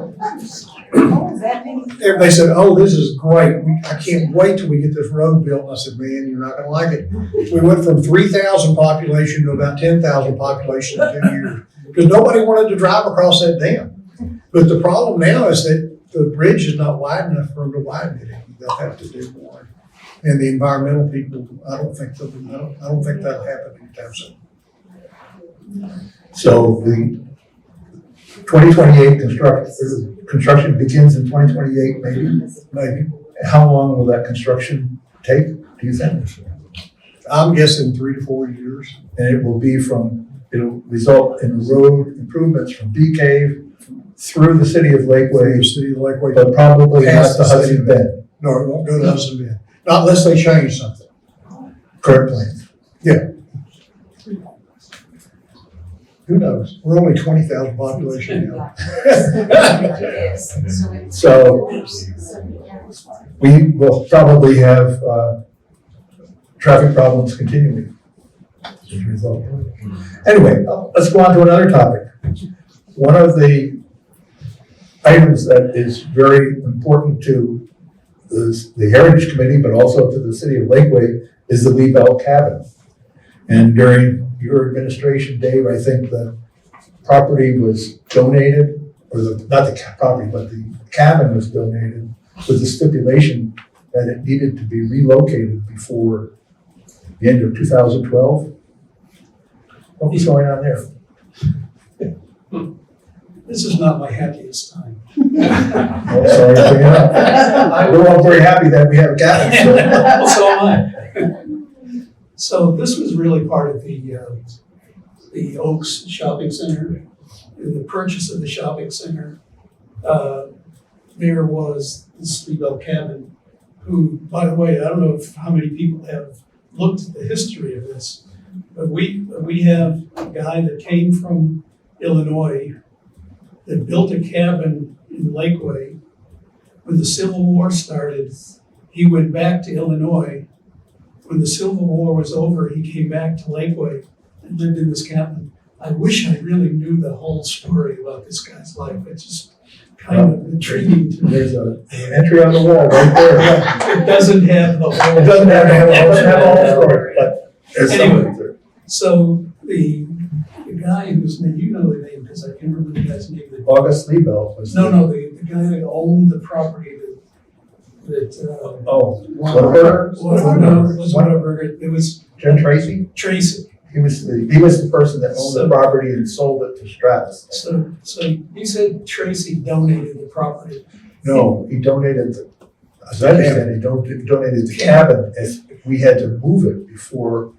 Everybody said, "Oh, this is great. I can't wait till we get this road built." And I said, "Man, you're not going to like it." We went from 3,000 population to about 10,000 population in 2 years because nobody wanted to drive across that dam. But the problem now is that the bridge is not wide enough for them to widen it. They'll have to do more. And the environmental people, I don't think that'll happen anytime soon. so the 2028 construction begins in 2028, maybe. How long will that construction take, do you think? I'm guessing 3 to 4 years. And it'll result in road improvements from BK through the city of Lakeway, The city of Lakeway. but probably not Past the the city Hudson of Bend, No, it won't go to Hudson Bend. Not unless they change something. current plans. Yeah. Who knows? We're only 20,000 population now. So we will probably have traffic problems continuing as a result. Anyway, let's go on to another topic. One of the items that is very important to the Heritage Committee, but also to the city of Lakeway, is the Lee Bell Cabin. And during your administration, Dave, I think the property was donated, or not the property, but the cabin was donated with the stipulation that it needed to be relocated before the end of 2012. What was going on there? This is not my happiest time. Oh, sorry to bring it up. We're all very happy that we have a cabin, so. So am I. So this was really part of the Oaks Shopping Center, the purchase of the shopping center. There was this Lee Bell Cabin, who, by the way, I don't know how many people have looked at the history of this, but we have a guy that came from Illinois that built a cabin in Lakeway. When the Civil War started, he went back to Illinois. When the Civil War was over, he came back to Lakeway and lived in this cabin. I wish I really knew the whole story about this guy's life. kind of intriguing to me. There's an entry on the wall right there. It doesn't have the whole. It doesn't have all the story, but there's Anyway. something there. So the guy whose name, you know the name, because I can't remember the guy's name. August Liebel was. The guy that owned the property Oh, Whataburger. It was Jim Tracy? Tracy. He was the person that owned the property and sold it to Stratus. So he said Tracy donated the property. No, he donated as I understand, he donated the cabin if we had to move it before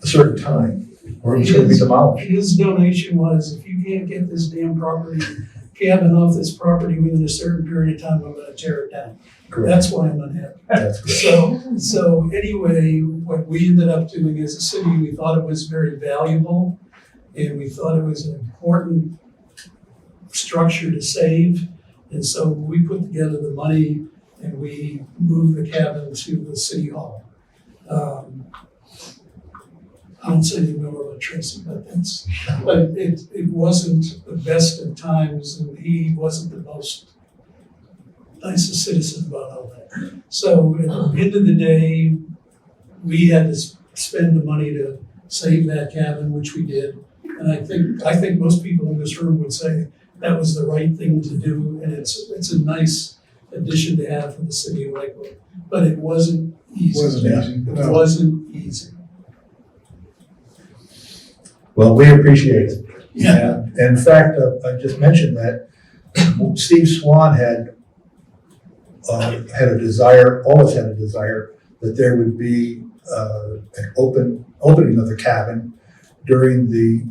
a certain time, or it was gonna be demolished. His donation was, if you can't get this damn cabin off this property within a certain period of time, I'm gonna tear it down. Correct. That's why I'm unhappy. That's correct. So anyway, what we ended up doing as a city, we thought it was very valuable, and we thought it was an important structure to save. And so we put together the money and we moved the cabin to the city hall. I won't say any more about Tracy, but it wasn't the best of times, and he wasn't the most nicest citizen about all that. So at the end of the day, we had to spend the money to save that cabin, which we did. And I think most people in this room would say that was the right thing to do, and it's a nice addition to have for the city of Lakeway. But it wasn't easy. It wasn't easy. Well, we appreciate it. Yeah. And in fact, I just mentioned that Steve Swan had a desire, always had a desire, that there would be an opening of the cabin during the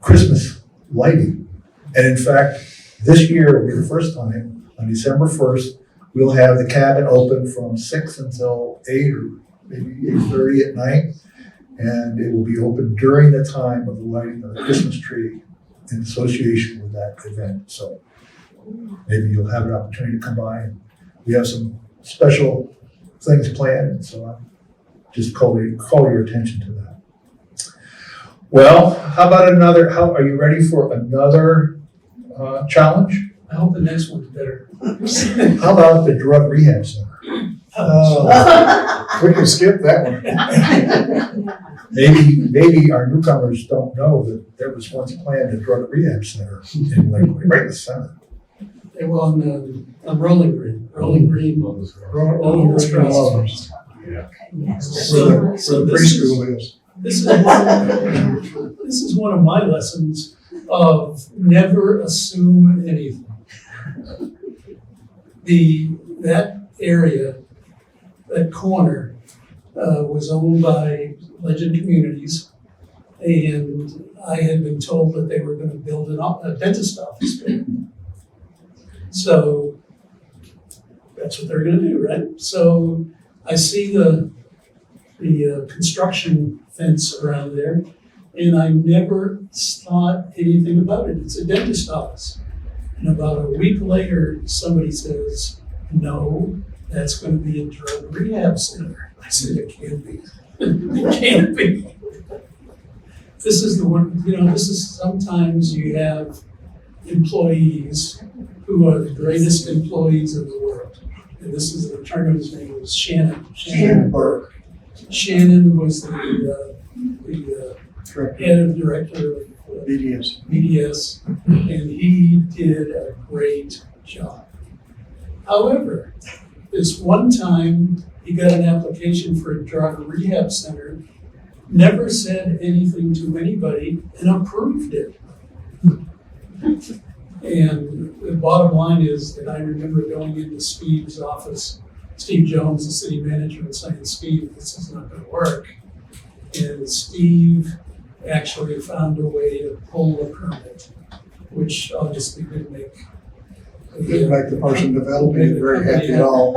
Christmas lighting. And in fact, this year will be the first time, on December 1st, we'll have the cabin open from 6 until 8 or maybe 8:30 at night. And it will be open during the time of the lighting of the Christmas tree in association with that event. So maybe you'll have an opportunity to come by, and we have some special things planned. And so I'll just call your attention to that. Well, how about are you ready for another challenge? I hope the next one's better. How about the drug rehab center? We can skip that one. Maybe our newcomers don't know that there was once planned a drug rehab center in Lakeway, right in the center. They were on Rolling Green. Rolling Green. Where the preschool is. This is one of my lessons of never assume anything. That area, that corner, was owned by Legend Communities, and I had been told that they were going to build a dentist office. So that's what they're going to do, right? So I see the construction fence around there, and I never thought anything about it. It's a dentist office. And about a week later, somebody says, no, that's going to be a drug rehab center. I said, it can't be. It can't be. This is the one, this is sometimes you have employees who are the greatest employees in the world. And this is an attorney whose name was Shannon Burke. Shannon was the head of director of BDS, and he did a great job. However, this one time he got an application for a drug rehab center, never said anything to anybody, and approved it. And the bottom line is that I remember going into Steve's office, Steve Jones, the city manager, and saying, Steve, this is not going to work. And Steve actually found a way to pull a permit, which obviously didn't make the person developing it very happy at all.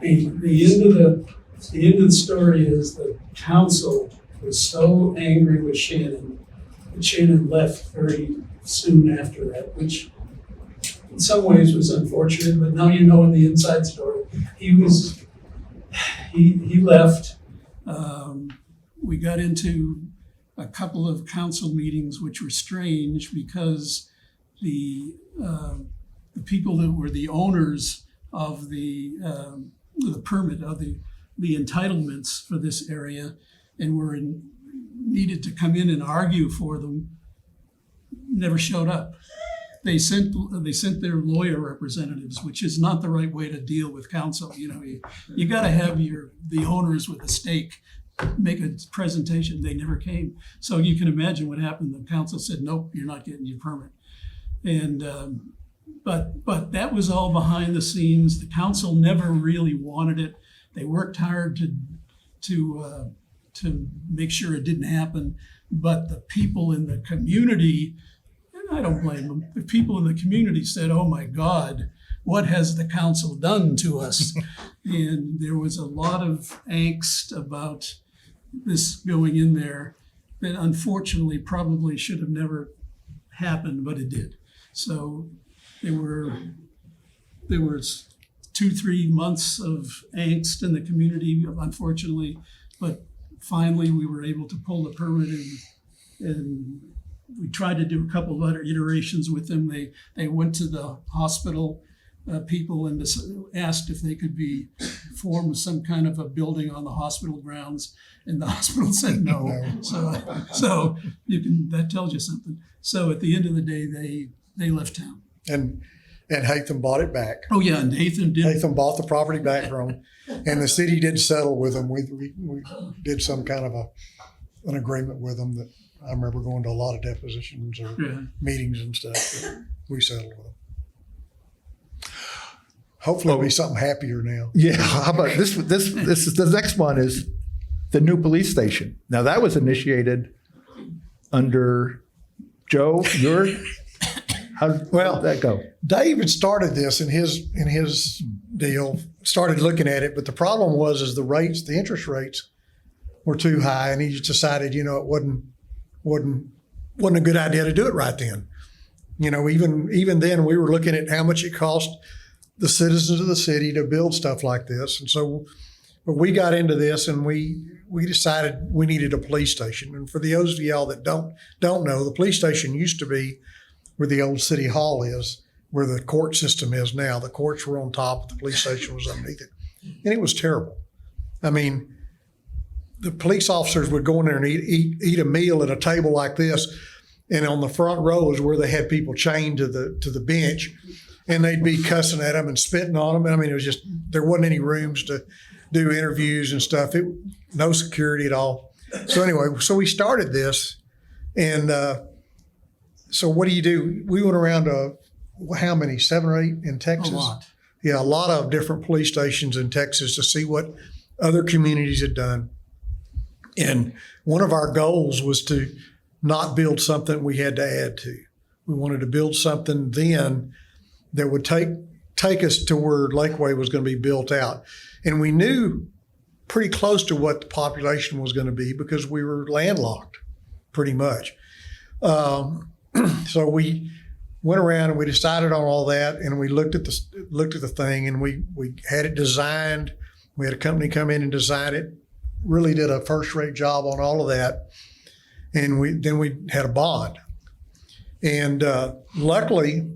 The end of the story is the council was so angry with Shannon that Shannon left very soon after that, which in some ways was unfortunate, but now you know in the inside story. He left. We got into a couple of council meetings, which were strange because the people that were the owners of the permit, of the entitlements for this area, and needed to come in and argue for them, never showed up. They sent their lawyer representatives, which is not the right way to deal with council. You got to have the owners with a stake make a presentation. They never came. So you can imagine what happened. The council said, nope, you're not getting your permit. And but that was all behind the scenes. The council never really wanted it. They worked hard to make sure it didn't happen. But the people in the community, and I don't blame them, the people in the community said, oh my God, what has the council done to us? And there was a lot of angst about this going in there that unfortunately probably should have never happened, but it did. So there was 2-3 months of angst in the community, unfortunately, but finally we were able to pull the permit, and we tried to do a couple of other iterations with them. They went to the hospital people and asked if they could form some kind of a building on the hospital grounds, and the hospital said no. So that tells you something. So at the end of the day, they left town. And Hatham bought it back. Oh yeah, and Hatham bought the property back from them, and the city did settle with them. We did some kind of an agreement with them that I remember going to a lot of depositions or meetings and stuff. We settled with them. Hopefully it'll be something happier now. Yeah, how about this is the next one is the new police station. Now that was initiated under Joe, how did that go? David started this in his deal, started looking at it, but the problem was the interest rates were too high, and he just decided, it wasn't a good idea to do it right then. Even then we were looking at how much it cost the citizens of the city to build stuff like this. And so but we got into this, and we decided we needed a police station. And for those of y'all that don't know, the police station used to be where the old city hall is, where the court system is now. The courts were on top, the police station was underneath it. And it was terrible. I mean, the police officers would go in there and eat a meal at a table like this, and on the front row is where they had people chained to the bench, and they'd be cussing at them and spitting on them. I mean, it was just, there wasn't any rooms to do interviews and stuff. No security at all. So anyway, we started this, and so what do? We went around to how many, 7 or 8 in Texas? A lot. Yeah, a lot of different police stations in Texas to see what other communities had done. And one of our goals was to not build something we had to add to. We wanted to build something then that would take us to where Lakeway was going to be built out. And we knew pretty close to what the population was going to be because we were landlocked pretty much. So we went around and we decided on all that, and we looked at the thing, and we had it designed. We had a company come in and design it. Really did a first-rate job on all of that, and we had a bond. And luckily,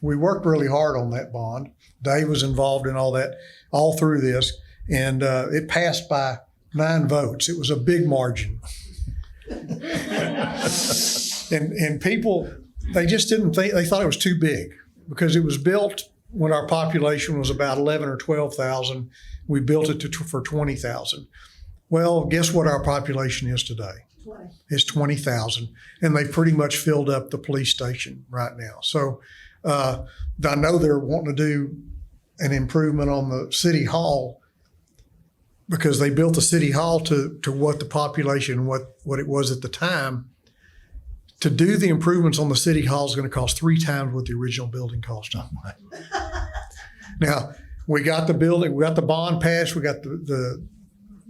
we worked really hard on that bond. Dave was involved in all that, all through this, and it passed by 9 votes. It was a big margin. And people, they just didn't think, they thought it was too big because it was built when our population was about 11 or 12,000. We built it for 20,000. Well, guess what our population is today? 20. It's 20,000, and they pretty much filled up the police station right now. So I know they're wanting to do an improvement on the city hall because they built the city hall to what the population, what it was at the time. To do the improvements on the city hall is going to cost 3 times what the original building cost. Now, we got the building, we got the bond passed, we got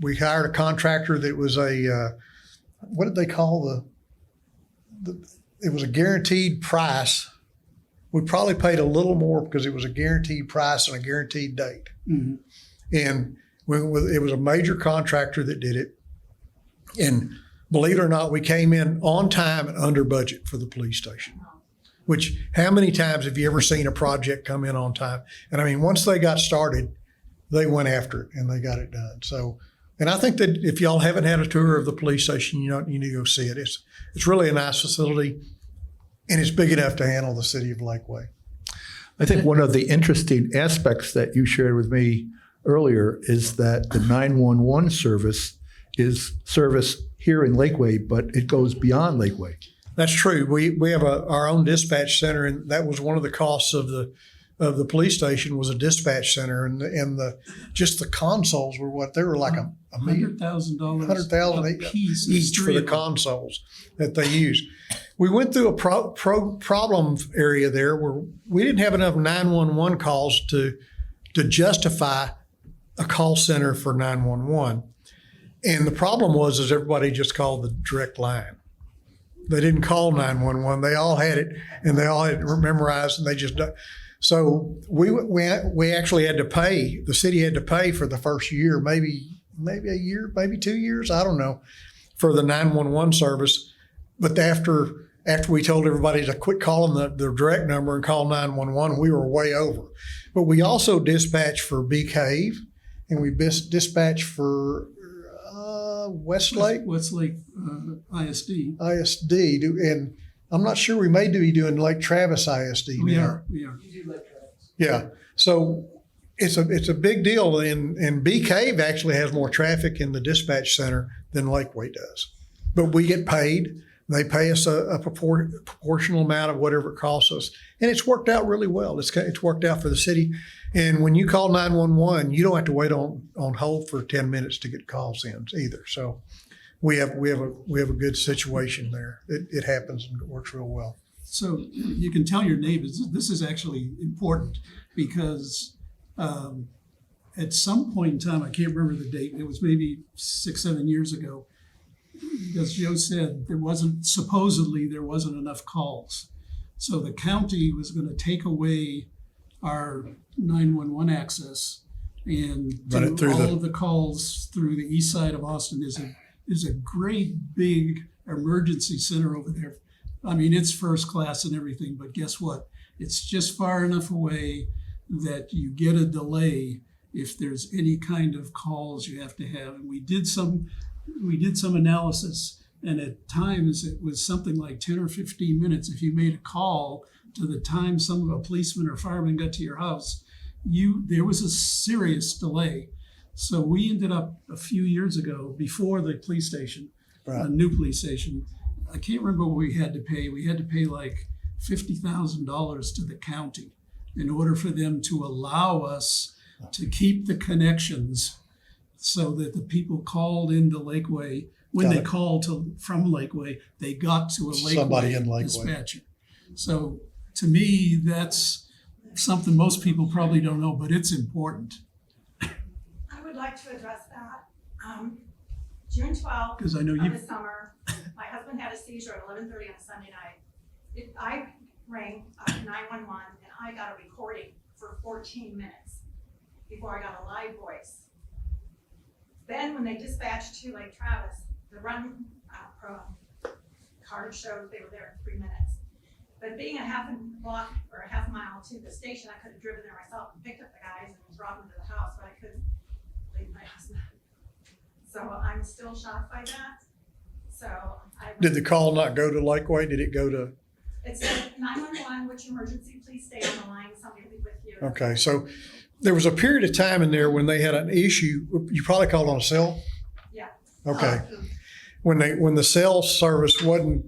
we hired a contractor that was what did they call it was a guaranteed price. We probably paid a little more because it was a guaranteed price and a guaranteed date. Mm-hmm. And it was a major contractor that did it. And believe it or not, we came in on time and under budget for the police station. Which, how many times have you ever seen a project come in on time? And I mean, once they got started, they went after it and they got it done. So, and I think that if y'all haven't had a tour of the police station, you need to go see it. It's really a nice facility, and it's big enough to handle the city of Lakeway. I think one of the interesting aspects that you shared with me earlier is that the 911 service is service here in Lakeway, but it goes beyond Lakeway. That's true. We have our own dispatch center, and that was one of the costs of the police station was a dispatch center, and just the consoles were what they were like a million. $100,000 $100,000 a piece each for the consoles that they use. We went through a problem area there where we didn't have enough 911 calls to justify a call center for 911. And the problem was everybody just called the direct line. They didn't call 911. They all had it, and they all had it memorized, and they just. So we actually had to pay. The city had to pay for the first year, maybe a year, maybe 2 years. I don't know, for the 911 service. But after we told everybody to quit calling the direct number and call 911, we were way over. But we also dispatched for Bee Cave, and we dispatched for Westlake ISD. And I'm not sure, we may be doing Lake Travis ISD now. We are. Yeah. So it's a big deal, and Bee Cave actually has more traffic in the dispatch center than Lakeway does. But we get paid. They pay us a proportional amount of whatever it costs us. And it's worked out really well. It's worked out for the city. And when you call 911, you don't have to wait on hold for 10 minutes to get calls in either. So we have a good situation there. It happens and it works real well. So you can tell your neighbors, this is actually important because at some point in time, I can't remember the date, it was maybe 6-7 years ago, as Joe said, there wasn't enough calls. So the county was going to take away our 911 access and Run it do through all of the calls through the east side of Austin. Is a great big emergency center over there. I mean, it's first class and everything, but guess what? It's just far enough away that you get a delay if there's any kind of calls you have to have. And we did some analysis, and at times it was something like 10 or 15 minutes. If you made a call to the time a policeman or fireman got to your house, there was a serious delay. So we ended up a few years ago, before the police station, Right. a new police station, I can't remember what we had to pay. We had to pay like $50,000 to the county in order for them to allow us to keep the connections so that the people called into Lakeway, when Got they it. called from Lakeway, they got to a Somebody in Lakeway Lakeway. dispatcher. So to me, that's something most people probably don't know, but it's important. I would like to address that. June 12th Because I know of you, the summer, my husband had a seizure at 11:30 on a Sunday night. I rang 911 and I got a recording for 14 minutes before I got a live voice. Then when they dispatched to Lake Travis, the run card showed they were there in 3 minutes. But being a half a block or a half mile to the station, I could have driven there myself and picked up the guys and brought them to the house, but I couldn't leave my husband. So I'm still shocked by that. So Did the call not go to Lakeway? Did it go to? It said 911, which emergency, please stay on the line, somebody will be with you. Okay, so there was a period of time in there when they had an issue. You probably called on a cell? Yeah. Okay. When the cell service wasn't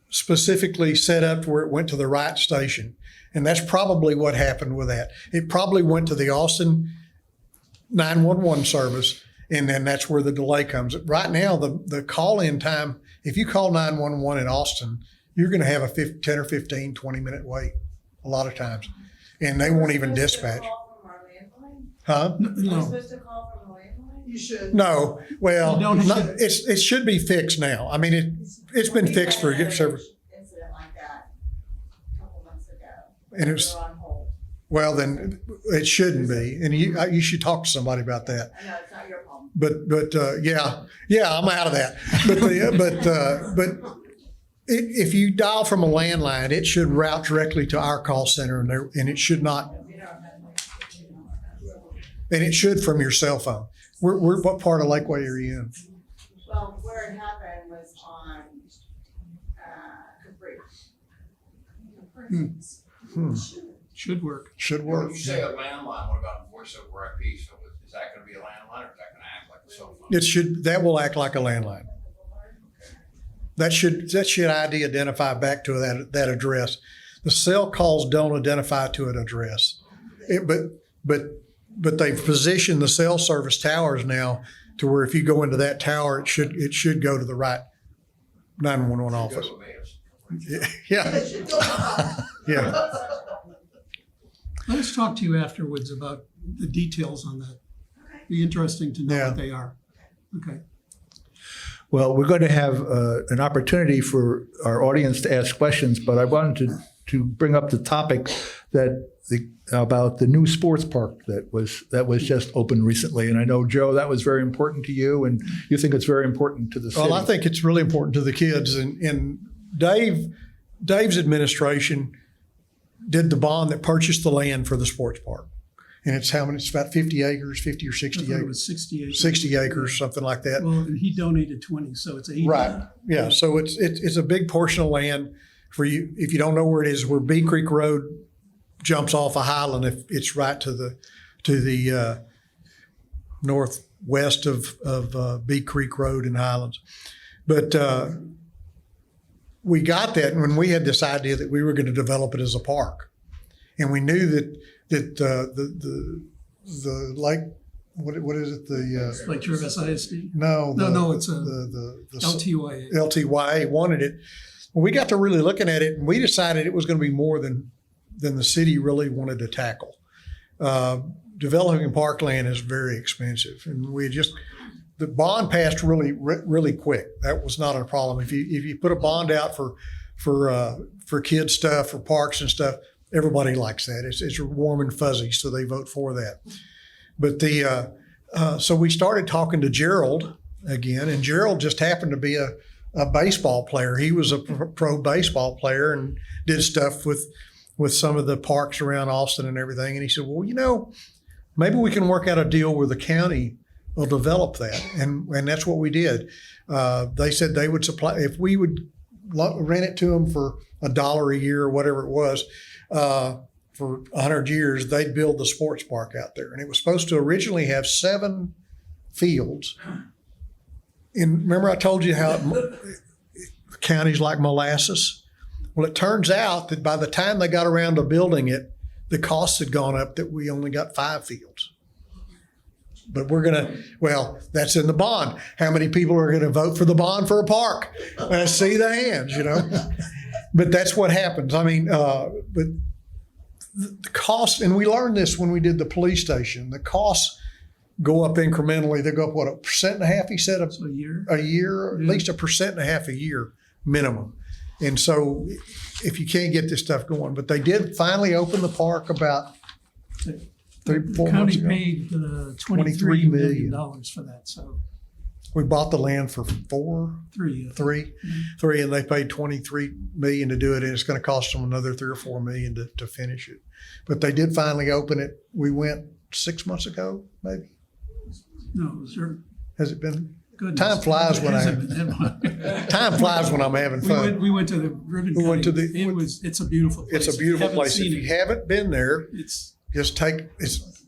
specifically set up where it went to the right station. And that's probably what happened with that. It probably went to the Austin 911 service, and then that's where the delay comes. Right now, the call-in time, if you call 911 in Austin, you're going to have a 10 or 15, 20-minute wait a lot of times. And they won't even dispatch. Huh? no, Supposed to call from the landline? You should. No. Well, You don't have- it should be fixed now. I mean, it's been fixed for several. Incident like that a couple months ago. And it was- We were on hold. Well, then it shouldn't be. And you should talk to somebody about that. I know it's not your problem. yeah, I'm out of that. But if you dial from a landline, it should route directly to our call center, and it should not, and it should from your cell phone. What part of Lakeway are you in? Well, where it happened was on, Capri. Should work. Should When work. you say a landline, what about voice over IP? So is that gonna be a landline or is that gonna act like a cell phone? That will act like a landline. That should identify back to that address. The cell calls don't identify to an address. But they've positioned the cell service towers now to where if you go into that tower, it should go to the right 911 office. Go to Emmaus. Yeah. Yeah. Let's talk to you afterwards about the details on that. Be interesting to know Yeah. what they are. Okay. Well, we're going to have an opportunity for our audience to ask questions, but I wanted to bring up the topic about the new sports park that was just opened recently. And I know, Joe, that was very important to you, and you think it's very important to the city. Well, I think it's really important to the kids. And Dave's administration did the bond that purchased the land for the sports park. And it's how many? It's about 50 acres, 50 or I 60 thought it acres. was 60 acres. 60 acres, something like that. Well, and he donated 20, so it's 80. Right. Yeah. So it's a big portion of land for you. If you don't know where it is, where Bee Creek Road jumps off of Highland, if it's right to the northwest of Bee Creek Road in Highlands. But we got that when we had this idea that we were going to develop it as a park, and we knew that the lake, what is it, the Like Travis ISD? no It's the LTYA. LTYA wanted it. Well, we got to really looking at it, and we decided it was going to be more than the city really wanted to tackle. Developing parkland is very expensive, and the bond passed really quick. That was not a problem. If you put a bond out for kids stuff, for parks and stuff, everybody likes that. It's warm and fuzzy, so they vote for that. But so we started talking to Gerald again, and Gerald just happened to be a baseball player. He was a pro baseball player and did stuff with some of the parks around Austin and everything. And he said, well, maybe we can work out a deal where the county will develop that. And that's what we did. They said they would supply, if we would rent it to them for $1 a year or whatever it was, for 100 years, they'd build the sports park out there. And it was supposed to originally have 7 fields. And remember I told you how counties like molasses? Well, it turns out that by the time they got around to building it, the costs had gone up that we only got 5 fields. But that's in the bond. How many people are going to vote for the bond for a park? I see the hands, But that's what happens. I mean, but the cost, and we learned this when we did the police station, the costs go up incrementally. They go up, 1.5%, he said? So a year? A year, at Yeah. least 1.5% a year minimum. And so if you can't get this stuff going, but they did finally open the park about 3-4 The months county ago. paid $23 $23 million million. for that, so We bought the land for 3. three, and they paid $23 million to do it, and it's going to cost them another $3 or $4 million to finish it. But they did finally open it. We went 6 months ago, maybe. No, sir. Has it been? Goodness. Time flies when Time flies when I'm having fun. We went to the ribbon We went to cutting. It's a beautiful place. It's a beautiful If you haven't place. If seen you it, haven't been there,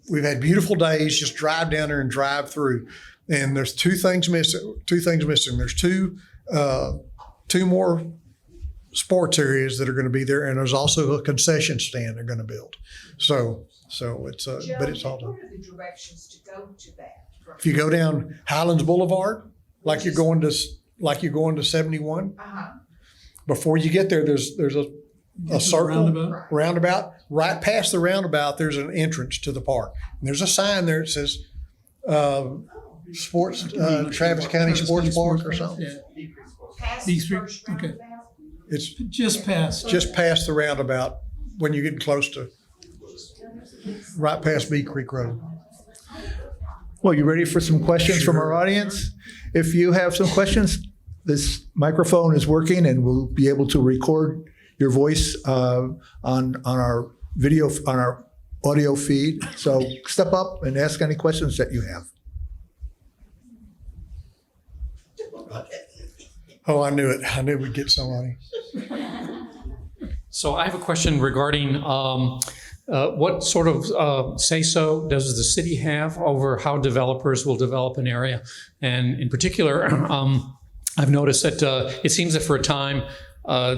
we've had beautiful days. Just drive down there and drive through. And there's two things missing. There's two more sports areas that are going to be there, and there's also a concession stand they're going to build. So it's but it's all done. What are the directions to go to that? If you go down Highlands Boulevard, like you're going to 71, before you get there, there's a circle roundabout. Right past the roundabout, there's an entrance to the park. And there's a sign there that says Sports Travis County Sports Park or something. Yeah. Past These the three- first okay. roundabout? It's Just past. just past the roundabout when you're getting close to right past Bee Creek Road. Well, you ready for some questions from our Sure. audience? If you have some questions, this microphone is working and we'll be able to record your voice on our video, on our audio feed. So step up and ask any questions that you have. Oh, I knew it. I knew we'd get somebody. So I have a question regarding what sort of say-so does the city have over how developers will develop an area? And in particular, I've noticed that it seems that for a time,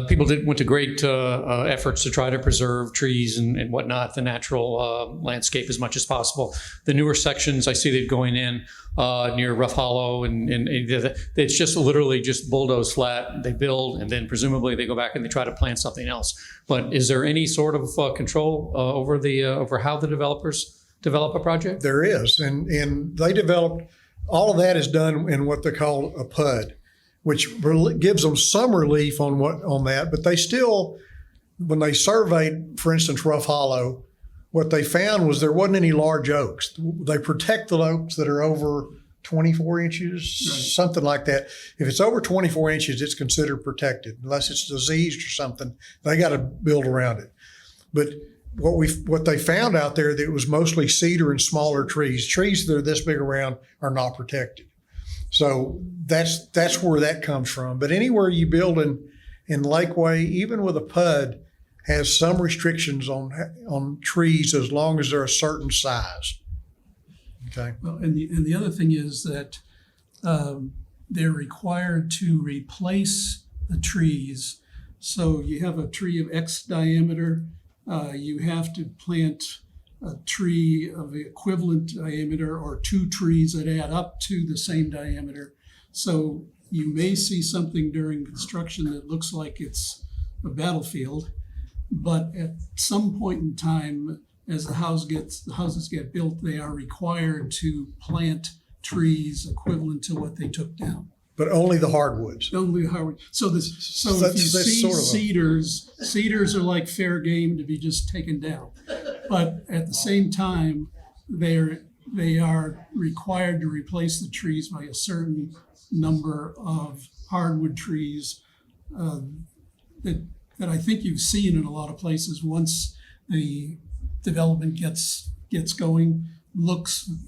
people went to great efforts to try to preserve trees and whatnot, the natural landscape as much as possible. The newer sections, I see they're going in near Rough Hollow, and it's just literally just bulldoze flat. They build, and then presumably they go back and they try to plant something else. But is there any sort of control over how the developers develop a project? There is, and they developed, all of that is done in what they call a PUD, which gives them some relief on that, but they still, when they surveyed, for instance, Rough Hollow, what they found was there wasn't any large oaks. They protect the oaks that are over 24 inches, something like that. If it's over 24 inches, it's considered protected, unless it's diseased or something. They got to build around it. But what they found out there, that it was mostly cedar and smaller trees. Trees that are this big around are not protected. So that's where that comes from. But anywhere you build in Lakeway, even with a PUD, has some restrictions on trees as long as they're a certain size. Okay. Well, and the other thing is that they're required to replace the trees. So you have a tree of X diameter, you have to plant a tree of the equivalent diameter or two trees that add up to the same diameter. So you may see something during construction that looks like it's a battlefield, but at some point in time, as the houses get built, they are required to plant trees equivalent to what they took down. But only the hardwoods. Only Howard. So if you That's see sort of cedars are like fair game to be just taken down. But at the same time, they are required to replace the trees by a certain number of hardwood trees that I think you've seen in a lot of places. Once the development gets going,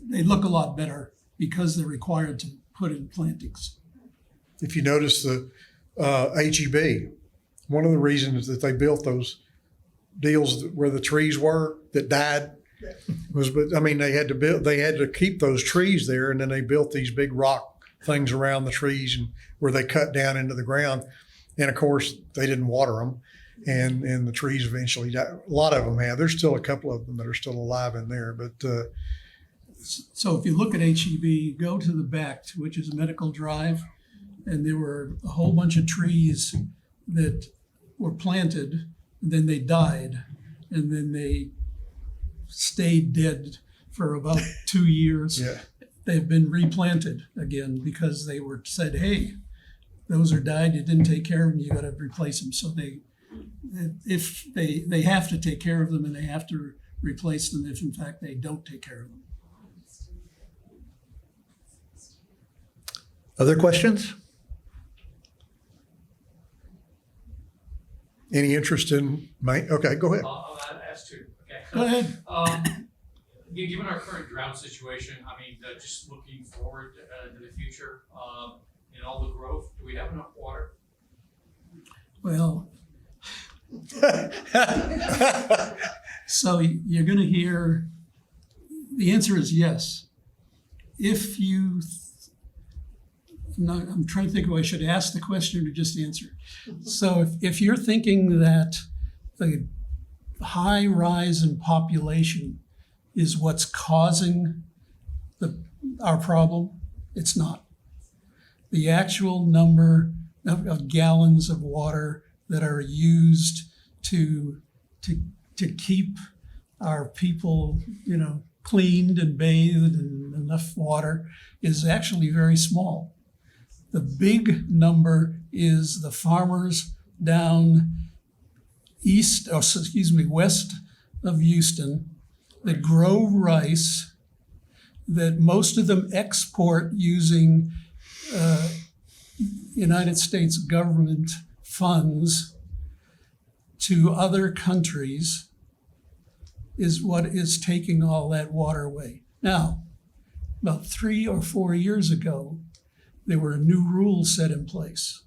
they look a lot better because they're required to put in plantings. If you notice the HEB, one of the reasons that they built those deals where the trees were that died was, but I mean, they had to keep those trees there, and then they built these big rock things around the trees and where they cut down into the ground. And of course, they didn't water them, and the trees eventually died. A lot of them have. There's still a couple of them that are still alive in there, but. So if you look at HEB, go to the back, which is Medical Drive, and there were a whole bunch of trees that were planted, and then they died, and then they stayed dead for about 2 years. Yeah. They've been replanted again because they were said, hey, those are died, you didn't take care of them, you got to replace them. So they have to take care of them, and they have to replace them if in fact they don't take care of them. Other questions? Any interest in okay, go ahead. I'll ask two. Okay. Go ahead. Given our current drought situation, I mean, just looking forward to the future, and all the growth, do we have enough water? Well, so you're going to hear, the answer is yes. If you, I'm trying to think if I should ask the question or just answer. So if you're thinking that the high rise in population is what's causing our problem, it's not. The actual number of gallons of water that are used to keep our people, cleaned and bathed and enough water is actually very small. The big number is the farmers down west of Houston that grow rice that most of them export using United States government funds to other countries is what is taking all that water away. Now, about 3 or 4 years ago, there were new rules set in place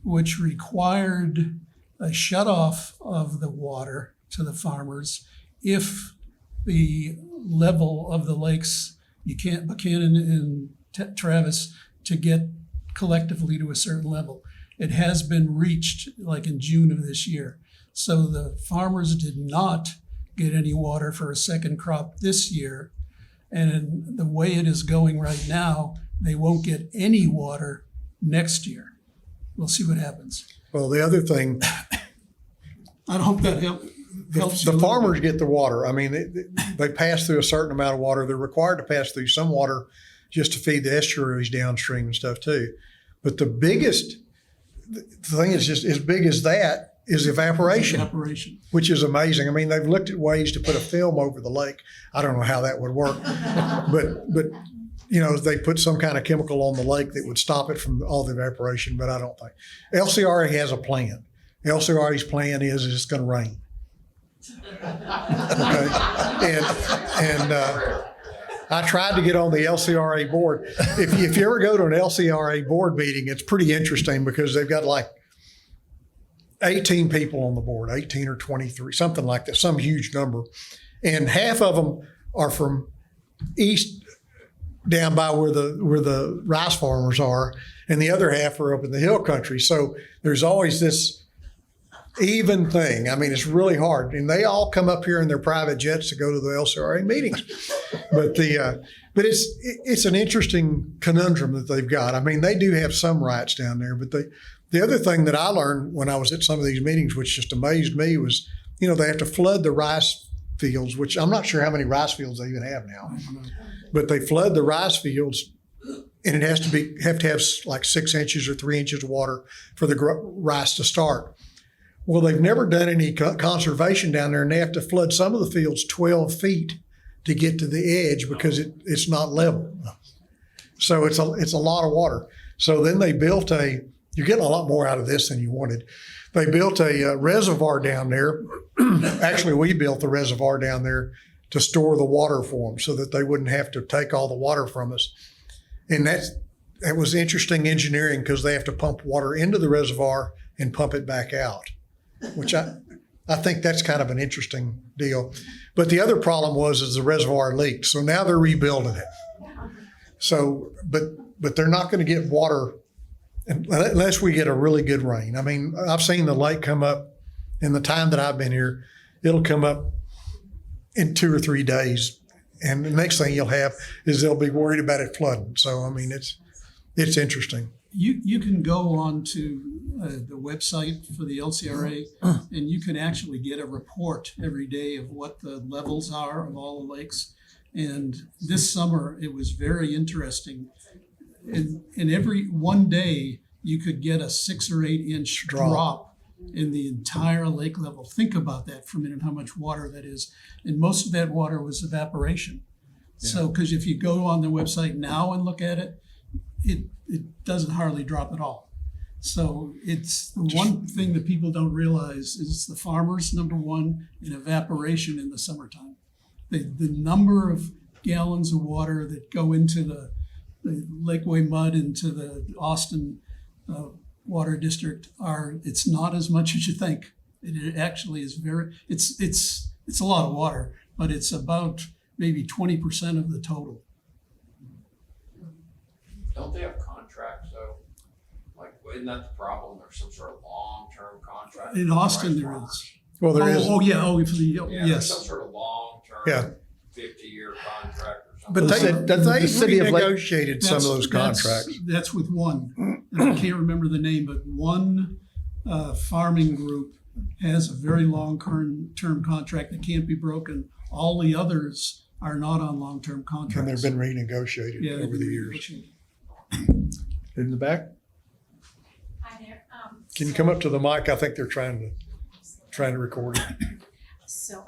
which required a shutoff of the water to the farmers if the level of the lakes, Buchanan and Travis, to get collectively to a certain level. It has been reached like in June of this year. So the farmers did not get any water for a second crop this year. And the way it is going right now, they won't get any water next year. We'll see what happens. Well, the other thing, I hope that helps. the farmers get the water. I mean, they pass through a certain amount of water. They're required to pass through some water just to feed the estuaries downstream and stuff too. But the thing is just as big as that is evaporation, which is amazing. I mean, they've looked at ways to put a film over the lake. I don't know how that would work, but you know, they put some kind of chemical on the lake that would stop it from all the evaporation, but I don't think. LCRA has a plan. LCRA's plan is it's going to rain. Okay, and I tried to get on the LCRA board. If you ever go to an LCRA board meeting, it's pretty interesting because they've got like 18 people on the board, 18 or 23, something like that, some huge number. And half of them are from east down by where the rice farmers are, and the other half are up in the hill country. So there's always this even thing. I mean, it's really hard. And they all come up here in their private jets to go to the LCRA meetings. But it's an interesting conundrum that they've got. I mean, they do have some rights down there, but the other thing that I learned when I was at some of these meetings, which just amazed me, was, you know, they have to flood the rice fields, which I'm not sure how many rice fields they even have now, but they flood the rice fields, and it has to have like 6 inches or 3 inches of water for the rice to start. Well, they've never done any conservation down there, and they have to flood some of the fields 12 feet to get to the edge because it's not level. So it's a lot of water. So then they built you're getting a lot more out of this than you wanted. They built a reservoir down there. Actually, we built the reservoir down there to store the water for them so that they wouldn't have to take all the water from us. And that was interesting engineering because they have to pump water into the reservoir and pump it back out, which I think that's kind of an interesting deal. But the other problem is the reservoir leaked. So now they're rebuilding it. So, but they're not going to get water unless we get a really good rain. I mean, I've seen the lake come up in the time that I've been here. It'll come up in 2 or 3 days. And the next thing you'll have is they'll be worried about it flooding. So, I mean, it's interesting. You can go on to the website for the LCRA, and you can actually get a report every day of what the levels are of all the lakes. And this summer, it was very interesting. In every one day, you could get a 6 or 8 inch drop in the entire lake level. Think about that for a minute, how much water that is. And most of that water was evaporation. Yeah. So, because if you go on the website now and look at it, it doesn't hardly drop at all. So it's the one thing that people don't realize is the farmers, number one, and evaporation in the summertime. The number of gallons of water that go into the Lakeway mud into the Austin water district it's not as much as you think. It actually is it's a lot of water, but it's about maybe 20% of the total. Don't they have contracts though? Like, isn't that the problem? There's some sort of long-term contract. In Austin there is. Well, there is. Oh yeah, for the, Yeah, yes. there's some sort of long-term 50-year contract or something. But they city of Lake- renegotiated some of those contracts. That's with one. And I can't remember the name, but one farming group has a very long-term contract that can't be broken. All the others are not on long-term contracts. And they've been renegotiated over the years. In the back? Hi there. Can you come up to the mic? I think they're trying to record it. So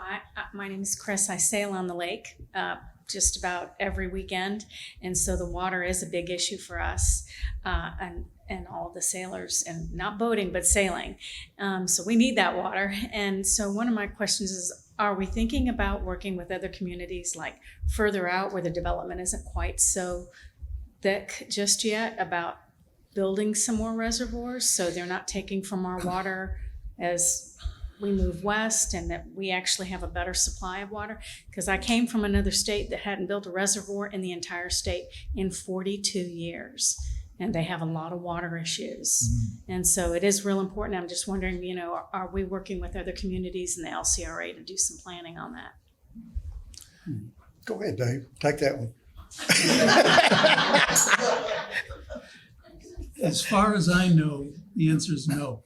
my name is Chris. I sail on the lake. just about every weekend. And so the water is a big issue for us and all the sailors, and not boating, but sailing. So we need that water. And so one of my questions is, are we thinking about working with other communities like further out where the development isn't quite so thick just yet, about building some more reservoirs so they're not taking from our water as we move west, and that we actually have a better supply of water? Because I came from another state that hadn't built a reservoir in the entire state in 42 years, and they have a lot of water issues. And so it is real important. I'm just wondering, you know, are we working with other communities in the LCRA to do some planning on that? Go ahead, Dave. Take that one. As far as I know, the answer is no.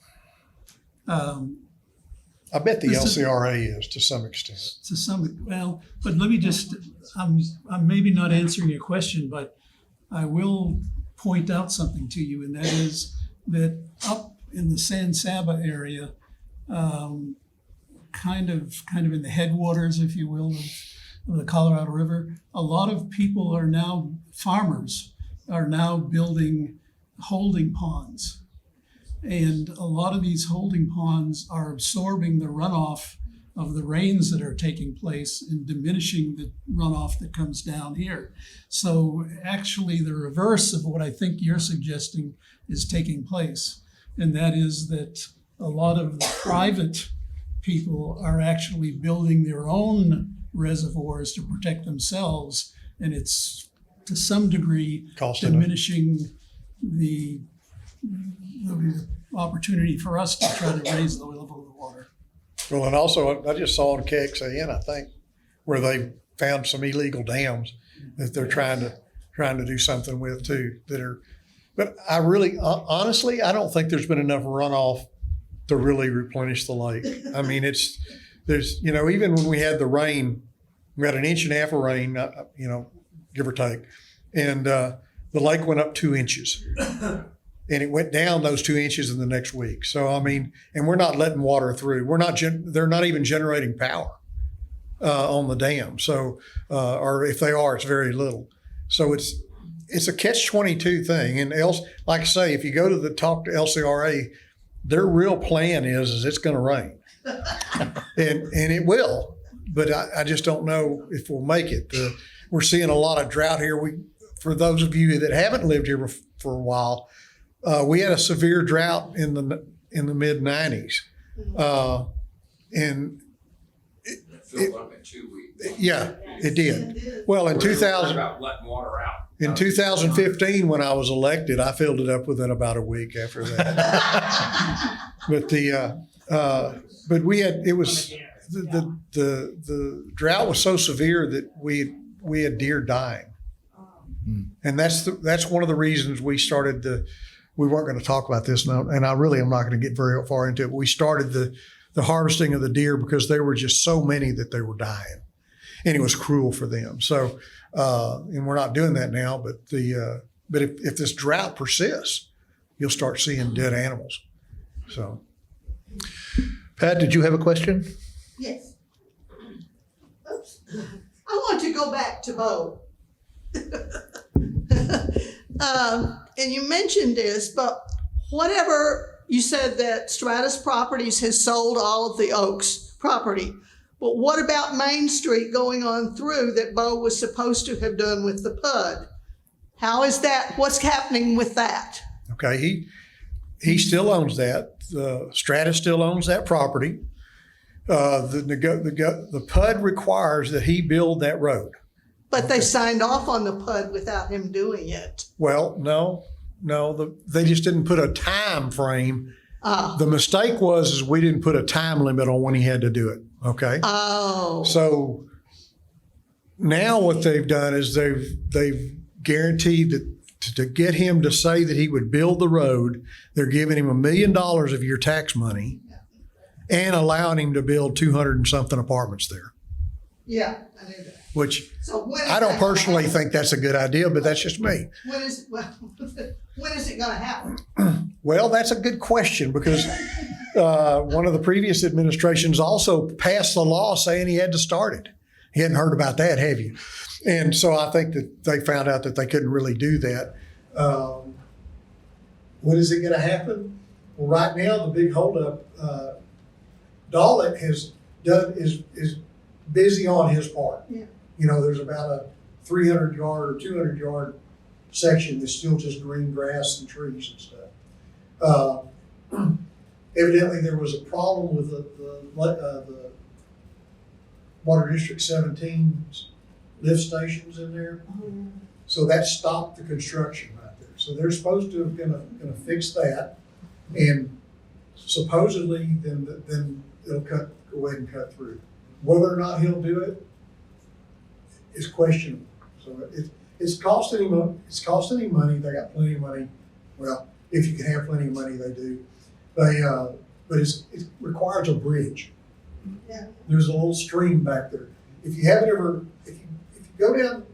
I bet the This is- LCRA is to some extent. To some, well, but let me just, I'm maybe not answering your question, but I will point out something to you, and that is that up in the San Saba area, kind of in the headwaters, if you will, of the Colorado River, a lot of people are now, farmers are now building holding ponds. And a lot of these holding ponds are absorbing the runoff of the rains that are taking place and diminishing the runoff that comes down here. So actually the reverse of what I think you're suggesting is taking place. And that is that a lot of the private people are actually building their own reservoirs to protect themselves. And it's to some degree Costing diminishing the opportunity for us to try to raise the level of the water. Well, and also, I just saw on KXAN, I think, where they found some illegal dams that they're trying to do something with too. But I really, honestly, I don't think there's been enough runoff to really replenish the lake. I mean, there's, you know, even when we had the rain, we had 1.5 inches of rain, you know, give or take, and the lake went up 2 inches. And it went down those 2 inches in the next week. So, I mean, and we're not letting water through. They're not even generating power on the dam. So, or if they are, it's very little. So it's a catch-22 thing. And else, like I say, if you go to talk to LCRA, their real plan is it's going to rain. and it will, but I just don't know if we'll make it. We're seeing a lot of drought here. For those of you that haven't lived here for a while, we had a severe drought in the mid 90s, and It filled up in 2 weeks. yeah, it did. Well, in We were worried 2000, about letting water out. in 2015, when I was elected, I filled it up within about a week after that. But the drought was so severe that we had deer dying, and that's one of the reasons we started we weren't going to talk about this now, and I really am not going to get very far into it. But we started the harvesting of the deer because there were just so many that they were dying, and it was cruel for them. So, and we're not doing that now. But if this drought persists, you'll start seeing dead animals. So, Pat, did you have a question? Yes. Oops. I want to go back to Bo. And you mentioned this, but whatever, you said that Stratus Properties has sold all of the Oaks property. But what about Main Street going on through that Bo was supposed to have done with the PUD? How is that? What's happening with that? okay, he still owns that. Stratus still owns that property. The PUD requires that he build that road. But they signed off on the PUD without him doing it. Well, no, they just didn't put a time frame. The mistake was we didn't put a time limit on when he had to do it. Okay. Oh. So now what they've done is they've guaranteed that to get him to say that he would build the road, they're giving him $1 million of your tax money and allowing him to build 200 and something apartments there. Yeah, I knew that. Which So when is I don't that gonna personally happen? think that's a good idea, but that's just me. When is it gonna happen? Well, that's a good question because one of the previous administrations also passed the law saying he had to start it. You hadn't heard about that, have you? And so I think that they found out that they couldn't really do that. When is it going to happen? Well, right now, the big holdup, Dalit is busy on his part. Yeah. You know, there's about a 300 yard or 200 yard section that's still just green grass and trees and stuff. Evidently, there was a problem with the Water District 17 lift stations in there. So that stopped the construction right there. So they're supposed to have gonna fix that, and supposedly then it'll go ahead and cut through. Whether or not he'll do it is questionable. So it's costing him money. They got plenty of money. Well, if you can have plenty of money, they do. But it requires a bridge. Yeah. There's a little stream back there. If you haven't ever, if you go down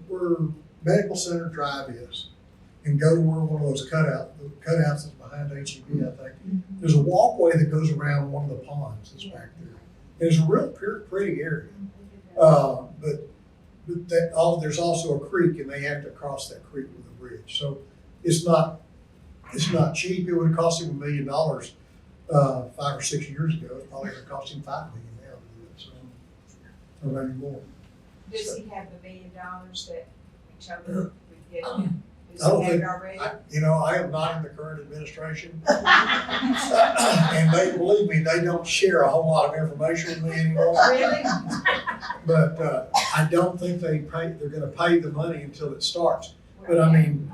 where Medical Center Drive is, and go to where one of those cutouts is behind HEB, I think. There's a walkway that goes around one of the ponds that's back there. It's a real pretty area. But there's also a creek, and they have to cross that creek with a bridge. So it's not cheap. It would have cost him $1 million 5 or 6 years ago. It's probably going to cost him $5 million now to do it. So, or maybe more. Does he have the $1 million that we told him we'd give him? I Does don't he have think, it already? I am not in the current administration. And they, believe me, they don't share a whole lot of information with me anymore. Really? But I don't think they're gonna pay the money until it starts. But I mean,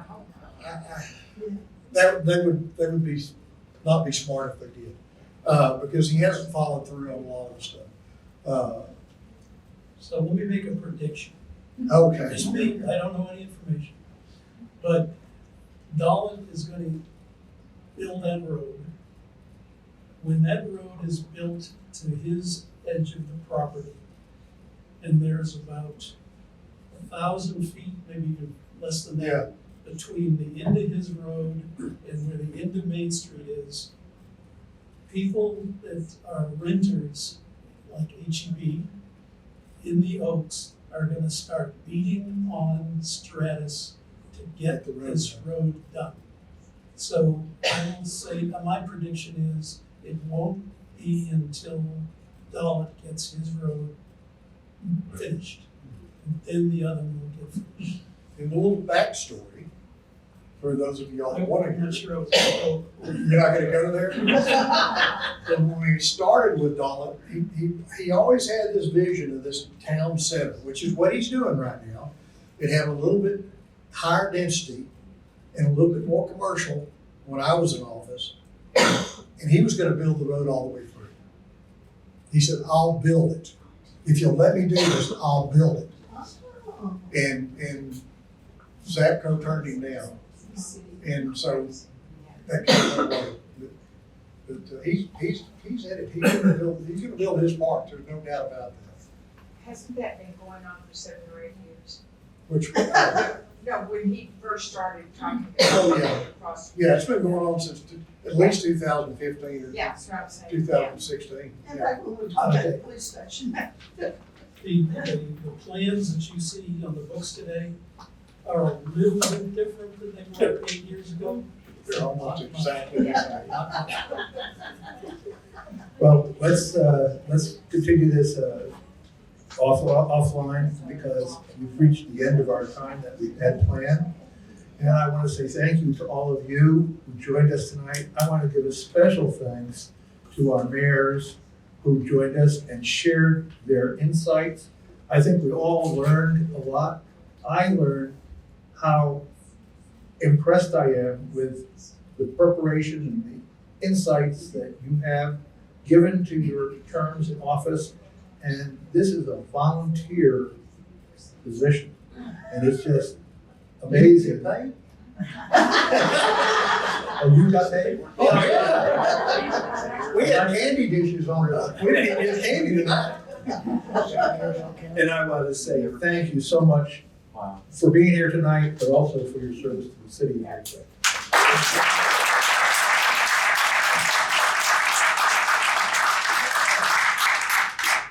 they would be, not be smart if they did. Because he hasn't followed through on a lot of the stuff. So let me make a prediction. Okay. Just me, I don't know any information. But Dalit is gonna build that road. When that road is built to his edge of the property, and there's about 1,000 feet, maybe even less than that, between the end of his road and where the end of Main Street is, people that are renters, like HEB, in the Oaks, are gonna start beating on Stratus to get this road done. So I will say, my prediction is, it won't be until Dalit gets his road finished, and then the other one will get finished. And a little backstory, for those of y'all that want to I'm hear. not sure I was gonna go. You're not gonna go there? And when we started with Dalit, he always had this vision of this town center, which is what he's doing right now. It had a little bit higher density and a little bit more commercial when I was in office. And he was gonna build the road all the way through. He said, I'll build it. If you'll let me do this, I'll build it. And Zapco turned him down. And so that came away. But he's at it. He's gonna build his part. There's no doubt about that. Hasn't that been going on for 7 or 8 years? Which, No, when he first started talking Oh, about yeah. it across. yeah, it's been going on since at least 2015 or Yeah, that's what I'm saying. 2016. And Yeah. back when we were talking about the police station. The plans that you see on the books today are a little bit different than they were 8 years ago. They're almost exactly the same. Well, let's continue this offline because we've reached the end of our time that we had planned. And I want to say thank you to all of you who joined us tonight. I want to give a special thanks to our mayors who joined us and shared their insights. I think we all learned a lot. I learned how impressed I am with the preparation and the insights that you have given to your terms in office. And this is a volunteer position. And it's just amazing. Oh, you got paid? We had candy dishes on it. We didn't even get candy tonight. And I want to say thank you so much for being here tonight, but also for your service to the city of Lakeway.